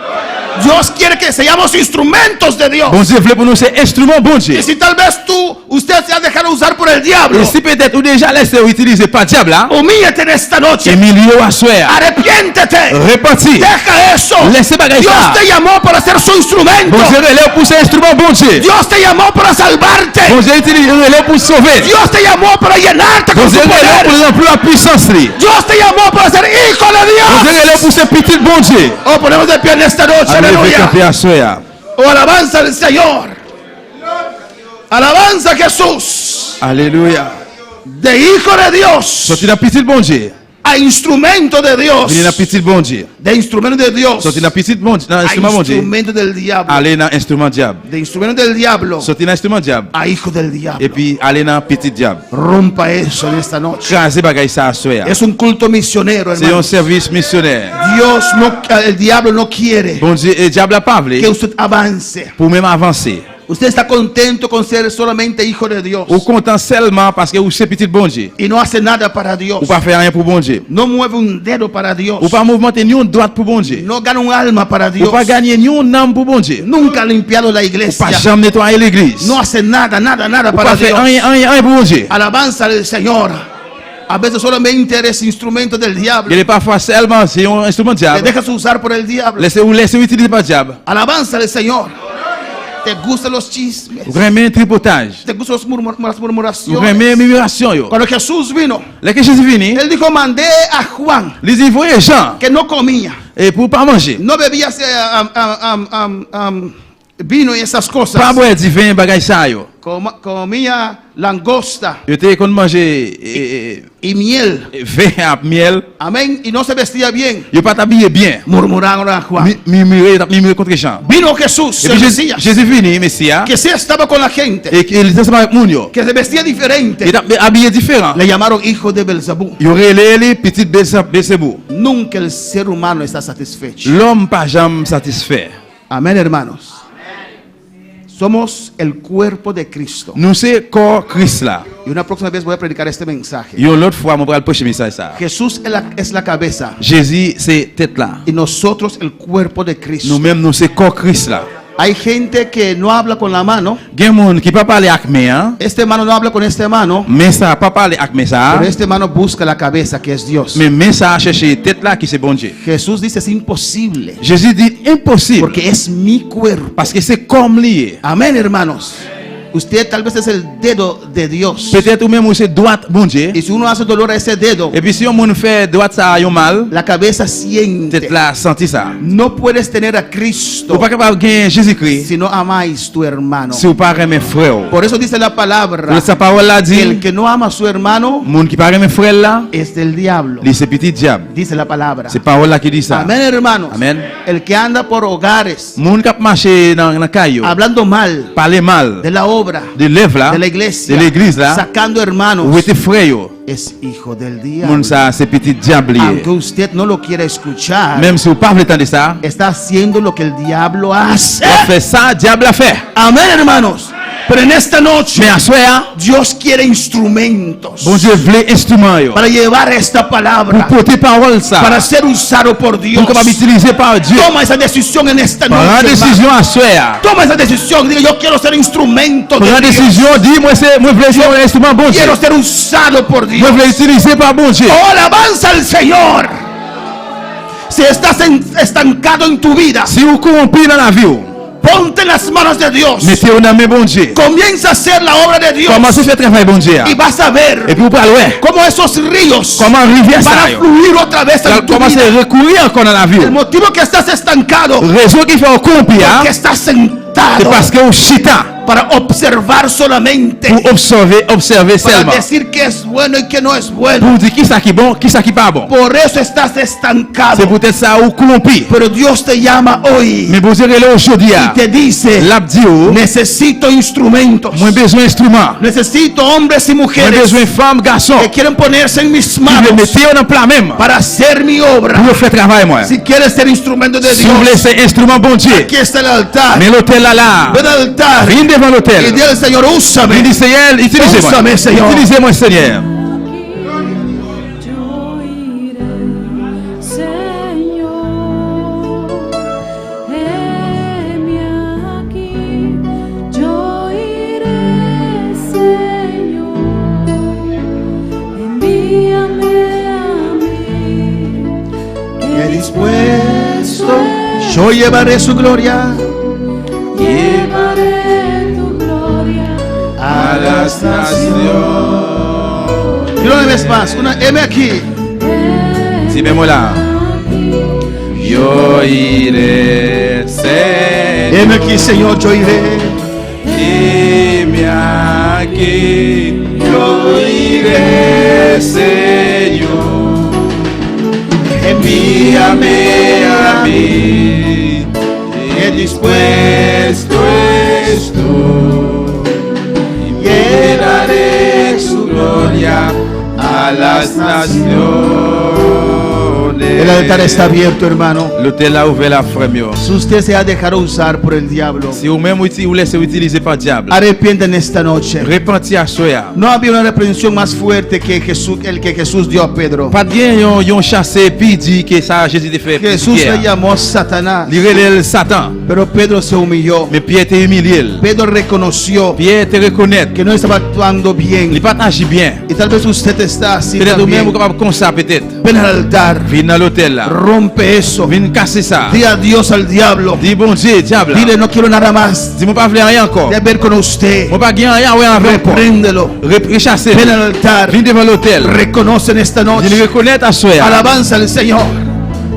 Dios quiere que seamos instrumentos de Dios. Bon Dieu veut pour nous c'est instrument bon Dieu. Y si tal vez usted se ha dejado usar por el diablo, Et si peut-être ou déjà laissé ou utilisé par diable là, humíllate en esta noche. Emilio à soir. Arrepiéntete. Reparti. Deja eso. Laissez bagay Dios ça. te llamó para ser su instrumento. Bon Dieu relève pour ces instruments bon Dieu. Dios te llamó para salvarte. Bon Dieu relève pour sauver. Dios te llamó para llenarte Bon con su Dieu relève pour poder. remplir la puissance li. Dios te llamó para ser hijo de Bon Dieu Dios. relève pour ces petits bon Dieu. Oh, ponemos de pie en esta noche. Allez, Aleluya. camper à soir. Oh, alabanza al Señor. Alabanza a Jesús. Alléluia. De hijo de Dios Sorti d'un petit bon Dieu. a instrumento de Dios. Venez d'un petit bon Dieu. De instrumento de Dios Sorti d'un petit bon Dieu. Dans a instrument bon Dieu. instrumento del diablo. Allez dans instrument diable. De instrumento del diablo Sorti dans instrument diable. a hijo del Et diablo. puis allez dans petit diable. Rompa eso en esta noche. Crasez bagay ça à soir. Es un culto misionero, C'est un hermano. service missionnaire. Dios no, el diablo no quiere Bon Dieu, et diable a pas voulu que usted avance. pour même avancer. Usted está contento con ser solamente hijo de Dios Ou content seulement parce que vous c'est petit bon Dieu. y no hace nada para Dios. Ou pas faire rien pour bon Dieu. No mueve un dedo para Dios. Ou pas mouvementer ni une droite pour bon Dieu. No gana un alma para Ou Dios. pas gagner ni une âme pour bon Dieu. Nunca ha limpiado la Ou pas iglesia. jamais nettoyer l'église. No hace nada, nada, nada Ou para pas faire Dios. rien pour bon Dieu. Alabanza del Señor. A veces solamente eres instrumento del diablo. Il est parfois seulement c'est un instrument Te diable. dejas usar por el diablo. Laissez utiliser par diable. Alabanza del Señor. Te gustan los chismes. Vous aimez tripotage. Te gustan las Vous murmuraciones. aimez murmuration yo. Cuando Jesús vino, Là que Jésus venu, él dijo, mandé a Juan les y voyez Jean que no comía, et pour pas manger. no bebía vino y esas cosas. Pas boire du vin bagay ça yo. Comía langosta Yo te kon manger y miel. vin à miel. Amén. Y no se vestía bien. Yo pas t'habiller bien. Murmuraron a Juan. Murmurer contre les gens. Vino Jesús, Et el puis Mesías, Jésus venu, Messia, que sí estaba con la gente, et qu'il était ensemble avec moun yo. que se vestía Il diferente. était habillé différent. Le llamaron hijo de Belzebú. Il y aurait les petites Belzebou. Nunca el ser humano está satisfecho. L'homme pas jamais satisfait. Amén, hermanos. Somos el cuerpo de Cristo. Nous c'est corps Christ là. Y una próxima vez voy a predicar este mensaje. Yo l'autre fois mon pral prêcher message ça. Jesús es la cabeza Jésus c'est tête là. y nosotros el cuerpo de Cristo. Nous-mêmes nous c'est corps Christ là. Hay gente que no habla con la mano. Gen moun qui pas parler avec main, Este mano no habla con este mano. mais ça pas parler avec main ça. Pero este mano busca la cabeza que es Dios. Mais main ça chercher tête là qui c'est bon Dieu. Jesús dice es imposible Jésus dit impossible porque es mi cuerpo. parce que c'est comme lié. Amén, hermanos. Usted tal vez es el dedo de Dios. Peut-être ou même c'est droite bon Dieu. Y si uno hace dolor a ese dedo, Et puis si on moun fait droite ça yon mal, la cabeza siente. tête là senti ça. No puedes tener a Ou Cristo pas capable gagner Jésus-Christ si no amáis tu hermano. si ou pas aimer frère. Por eso dice la palabra, Pour sa parole là que el dit que no ama a su hermano moun qui pas aimer frère là, es del diablo. lui c'est petit diable. Dice la palabra. C'est parole là qui dit ça. Amén, hermanos. Amen. El que anda por hogares Moun qui marcher dans caillou, hablando mal parler mal de la obra, de l'œuvre là, de la iglesia, de l'église là, sacando ou hermanos, était frère yo. es hijo del Moun diablo. ça c'est petit diable lié. Aunque usted no lo quiera escuchar, Même si vous pas voulez entendre ça, está haciendo lo que el diablo hace. on fait ça, diable a fait. Amén, hermanos. Pero en esta noche Mais à soir, Dios quiere instrumentos bon Dieu voulait instrument yo. para llevar esta Pour palabra, porter parole ça. para ser usado por Dios. Pour capable utiliser par Dieu. Toma esa decisión en esta Prends noche, décision hermano. à soir. Toma esa decisión. Diga, yo quiero ser instrumento de Prends Dios. décision, dis moi c'est moi voulais ser un instrument bon Dieu. Quiero ser usado por Dios. Moi voulais utiliser par bon Dieu. Oh, alabanza al Señor. Si estás estancado en tu vida, Si vous corrompez dans la vie, ponte en las manos de Dios. mettez-vous dans mes bon Dieu. Comienza a hacer la obra de Dios Commencez à faire travail bon Dieu. y vas a ver Et puis vous parlez, ouais, cómo esos ríos comment rivière van ça a yo. fluir otra vez en tu Commencez vida. à recourir encore dans la vie. El motivo que estás estancado, Raison qui fait au corrompi, que estás c'est sentado parce que vous chita para observar solamente, pour observer para seulement. decir que es bueno y que no es bueno. Pour dire qui ça qui est bon, qui ça qui pas bon. Por eso estás C'est estancado. peut-être ça ou corrompi. Pero Dios te llama hoy Mais vous direz là aujourd'hui, y te dice, l'abdio, necesito instrumentos, moi besoin d'instruments. necesito hombres y Moi mujeres besoin femmes, garçons. que quieren ponerse en mis Qui veut manos mettre en plat même. para hacer mi obra. Pour faire travail moi. Si quieres ser instrumento de Si vous voulez Dios, ser instrument bon Dieu. aquí está el altar. Mais l'hôtel là là. Ven al altar Viens devant y l'hôtel. dile al Señor, Il úsame. dit Seigneur, utilisez-moi. Úsame, Señor. Utilisez-moi Seigneur. Yo iré, Señor, heme aquí. Yo iré, Señor, envíame a mí. Que dispuesto yo llevaré su gloria Llevaré tu gloria A las naciones. y una vez más, heme aquí. Si vemos là. Yo iré, Señor. Heme aquí, Señor, yo iré. Heme aquí. Yo iré, Señor. Envíame a mí. Que dispuesto estoy. Llenaré su gloria a las naciones. El altar está abierto, hermano. L'hôtel a ouvert la frère. Si usted se ha dejado usar por el diablo, Si vous même vous laissez utiliser par diable, arrepiente en esta noche. repentez à soya. No había una reprensión más fuerte que Jesús, el que Jesús dio a Pedro. Pas bien yon chassé puis dit que ça Jésus te fait. Jesús le llamó Satanás, Lire Satan. pero Pedro se humilló. Mais Pierre te humilié. Pedro reconoció Pierre te reconnaît. que no estaba actuando Il bien. pas agi bien. Y tal vez usted está así Peut-être vous même también. vous capable comme ça peut-être. Ven al altar, Viens dans l'hôtel là. rompe eso. Viens casser ça. Di adiós al diablo. Dis bon Dieu, diable. Dile, no quiero nada más Dis moi pas vouloir rien encore. de ver con usted. Moi pas gagner rien ouais avec toi. Repréndelo. Rechasser. Ven al altar. Viens devant l'hôtel. Reconoce en esta Viens noche. reconnaître à soya. Alabanza al Señor.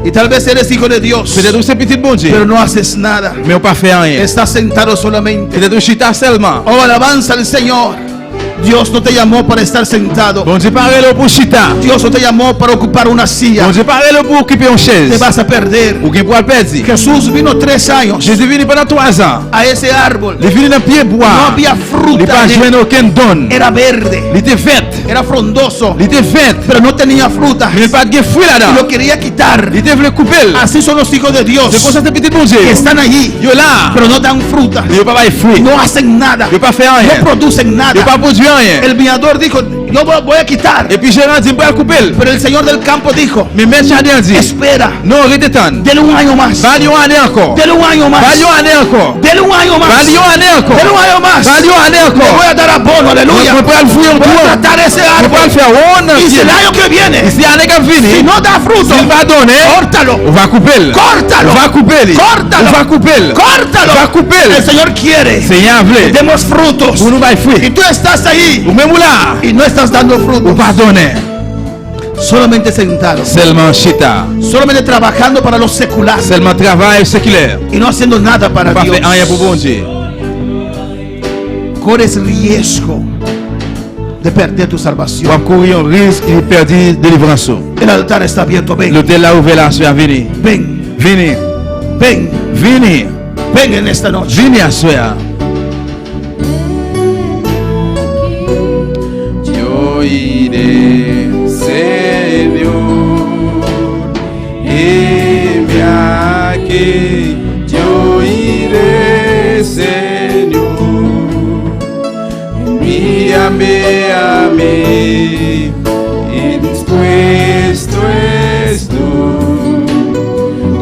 Y tal vez eres hijo de Dios, Peut-être vous c'est petit bon Dieu. pero no haces nada. Mais on pas fait rien. Estás sentado solamente. Peut-être vous chita seulement. Oh, alabanza al Señor. Dios no te llamó para estar sentado. Bon Dieu pas relé pour chita. Dios no te llamó para ocupar una silla. Bon Dieu pas relé pour occuper une Te chaise. vas a perder. Ou qui pour le perdre. Jesús vino 3 años Jésus venu pendant 3 ans. a ese árbol. Il venu dans pied No bois. había Il fruta. pas en él. joué aucun don. Era verde. Il était vert. Era frondoso. Il était vert. Pero no tenía fruta. Mais il pas de fruit Y là-dedans. lo quería quitar. Il était voulu couper. Así son los hijos de Dios. C'est comme ça ces petits bon Dieu. Que están allí. Yo là. Pero no dan fruta. Il pas de fruit. No hacen nada. Il pas faire No rien. producen Il nada. pas produire rien. El viñador dijo, yo voy a quitar. Et puis Gérard dit, pas couper. Pero el señor del campo dijo, Mais maître jardin dit, espera, non, arrêtez tant. dele un año más. Value une année encore. Dele un año más. Value une année encore. Dele un año más. Value une année encore. Dele un año más. Value une année Le voy encore. a dar abono, aleluya. On peut pas le fouiller en Voy a courant. tratar ese On peut pas le árbol. faire. On Y si el año que viene, si l'année qui si vient, no da fruto, s'il va donner, córtalo. on va couper. Córtalo. On va couper. Córtalo. On va couper. Córtalo. On va couper. El Señor quiere Seigneur que veut. demos frutos. Pour nous va Y fruit. tú estás ahí Ou même là, y no estás dando on frutos. va donner. Solamente sentado. Seulement chita. Solamente trabajando para lo secular. Seulement travail séculaire. Y no haciendo nada On para va Dios. faire rien pour bon Dieu. Corres riesgo de perder tu On salvación. va courir un risque de perdre délivrance. El altar está abierto. Ven, L'hôtel a ouvert la soeur, venez. ven, Venez. ven, Venez. ven en esta noche. Venez à soeur. Yo iré, Señor, heme aquí. Yo iré, Señor, envíame a mí, y dispuesto estoy.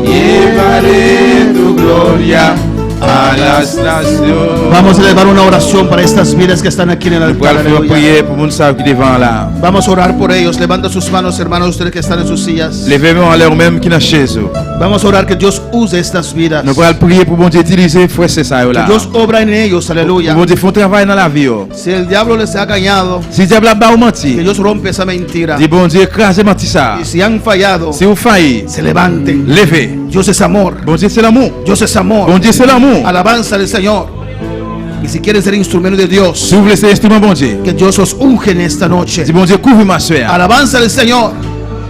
Llevaré tu gloria a las naciones. Vamos a elevar una oración para estas vidas que están aquí en el Pour altar. faire Aleluya. prier pour moun sa qui devant là. Vamos a orar por ellos. Levanta sus manos, hermanos, ustedes que están en sus sillas. Levez-vous en l'air même qui dans chaise. Vamos a orar que Dios use estas vidas. Nous allons prier pour bon Dieu utiliser frère c'est ça Que là. Dios obra en ellos. Aleluya. Bon Dieu font travail dans la vie. Si el diablo les ha engañado, Si le diable a ba ou que menti, Dios rompe esa mentira. dis bon Dieu écrasez menti ça. Y si han fallado, Si vous faillez, se levanten. levez. Dios es amor. Bon Dieu c'est l'amour. Dios es amor. Bon Dieu c'est l'amour. Alabanza del Señor. Y si quieren ser instrumento de Dios, Si vous voulez ser instrument bon Dieu, que Dios os unge en esta noche. dis bon Dieu couvre ma soeur. Alabanza del Señor.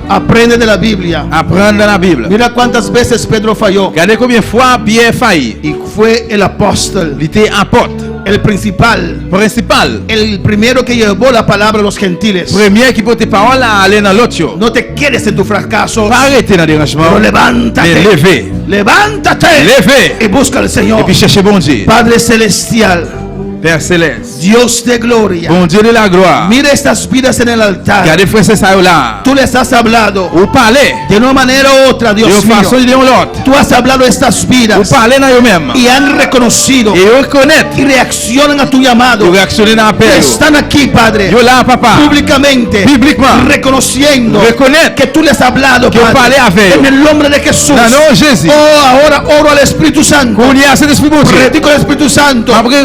Aprende de la Biblia. Apprendre dans la Bible. Mira cuántas veces Pedro falló. Regardez combien de fois Pierre faillit. Y fue el apóstol, Il était apôtre el principal, principal. el primero que llevó la palabra a los gentiles. Premier qui porte parole à aller dans l'autre. No te quedes en tu fracaso, Pas arrêter dans le dérangement. pero Mais levántate. levez. Levántate Levez. y busca al Et Señor. puis cherchez bon Dieu. Padre celestial, Père céleste. Dios de gloria. Bon Dieu de la gloire. Mira estas vidas en el altar. Regardez frère c'est ça là. Tú les has hablado Ou parlez. de una manera u otra, De Dios une façon mío. ou de l'autre. Tú has hablado de estas Ou vidas parlez dans eux-mêmes. y han reconocido Et ils reconnaissent. y reaccionan a tu llamado. Ils réactionnent dans l'appel. Están aquí, Padre, Yo là papa. públicamente, Bíblicamente. reconociendo Reconnaître. que tú les has hablado, Que parlez avec en eux. el nombre de Jesús. Dans le nom de Jésus. Oh, ahora oro al Espíritu Santo. Qu'on y a cet esprit bon Dieu. Predico al Espíritu Santo. Après,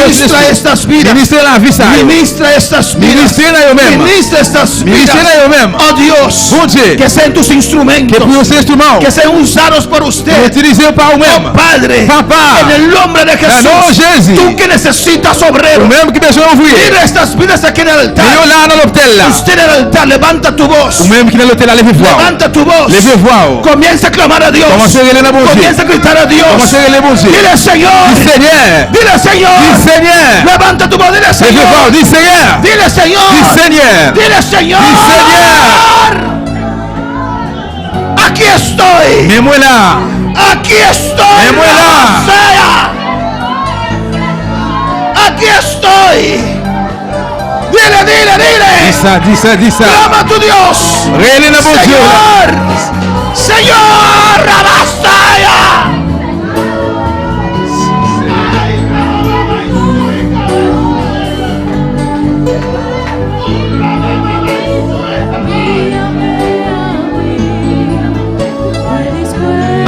Ministra estas vidas. Ministre la vie ça. Ministra estas vidas. Ministre dans eux-mêmes. Ministra estas Ministre vidas. dans eux-mêmes. Oh Dios, Bon Dieu. que sean tus Que instrumentos, pour ces instruments. que sean usados por Que usted. utilisez par Oh vous-même. Padre, Papa. en el nombre de Dans le nom de Jesús, Jésus. tú que necesitas obrero, Ou-même qui besoin d'ouvrir. mira estas vidas aquí en el Et altar. yo là dans l'hôtel là. Usted en el altar, levanta tu voz, Ou-même qui dans l'hôtel là, levez voir. levanta tu voz, Levez voir. comienza a clamar a Dios, Commencez à regarder la bon Dieu. comienza a gritar a Dios, Commencez à regarder bon Dieu. dile Señor, Dis Seigneur. dile Dis Señor, Seigneur. levanta tu voz, dile Levez voir. Señor, Dis Seigneur. dile Señor, Dis Seigneur. dile Señor, Dis Seigneur. aquí estoy, Mais moi là. aquí estoy, Me muera. sea. Aquí estoy, dile, dile, dile, Dis ça, dis ça, dis ça. clama a tu Dios, Regardez le bon Dieu. Señor, Señor, Rabastaya.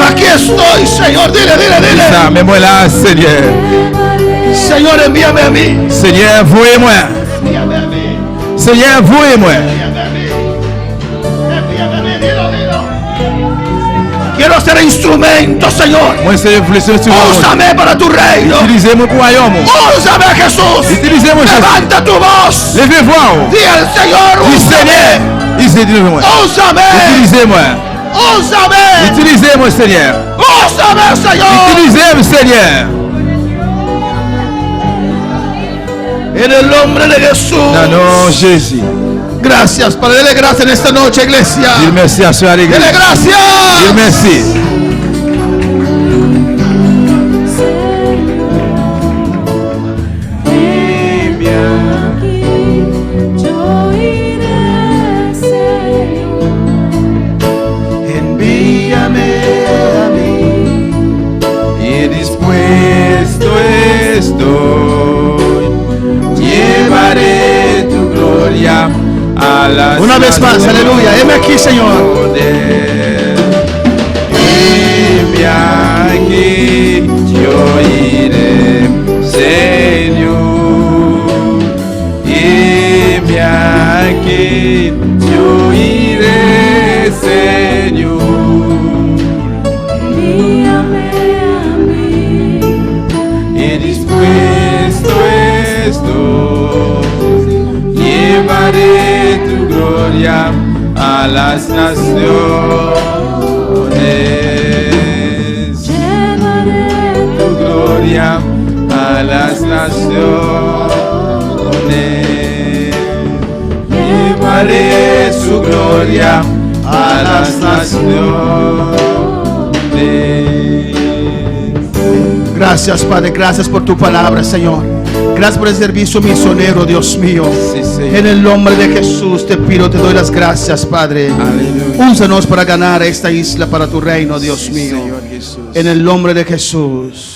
Aquí estoy, Señor, dile, dile, Dis ça, dile. mais moi là, Seigneur. Señor, envíame a mí. Seigneur, voyez-moi. Envíame a mí. Seigneur, voyez-moi. Envíame a mí. Envíame a mí, dilo, dilo. Quiero ser instrumento, Señor. Moi, c'est réflexion sur moi. Úsame para tu reino. Utilisez-moi pour royaume. Úsame, Jesús. Utilisez-moi, Jésus. Levanta tu voz. Levez-vous. Di al Señor, Dis Seigneur. úsame. Utilisez-moi. Úsame. Utilisez-moi. Úsame. Utilisez-moi, Seigneur. Úsame, Señor. Utilisez-moi, Seigneur. En el nombre de Jesús. Non, non, Jésus. Gracias, Padre. Dele gracias en esta noche, iglesia. Dis merci à ceux à l'église. Dele Dis gracias. merci. Heme aquí, yo iré, Señor. Envíame a mí. Y dispuesto estoy. Llevaré tu gloria a las Una vez más, naciones. aleluya. Heme aquí, Señor. Heme aquí, yo iré, Señor. Heme aquí, yo iré, Señor. Envíame a mí. Y dispuesto estoy, llevaré tu gloria a las naciones. Llevaré Tu gloria a las naciones. Llevaré su gloria a las naciones. Gracias, Padre. Gracias por tu palabra, Señor. Gracias por el servicio misionero, Dios mío. Sí, Señor. En el nombre de Jesús te pido, te doy las gracias, Padre. Aleluya. Úsanos para ganar esta isla para tu reino, Dios mío. Señor Jesús. En el nombre de Jesús.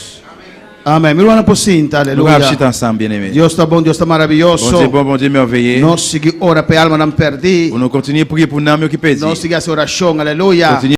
Amén. Mi hermano Pocinta, Nous aleluya. marchons ensemble, bien-aimés. Dios está bon, Dios está Bon Dieu maravilloso. bon, bon Dieu merveilleux. No sigue ora per alma non perdi. Pour nous continuer à prier pour nous qui perdus. No sigue esa oración, aleluya. Continuez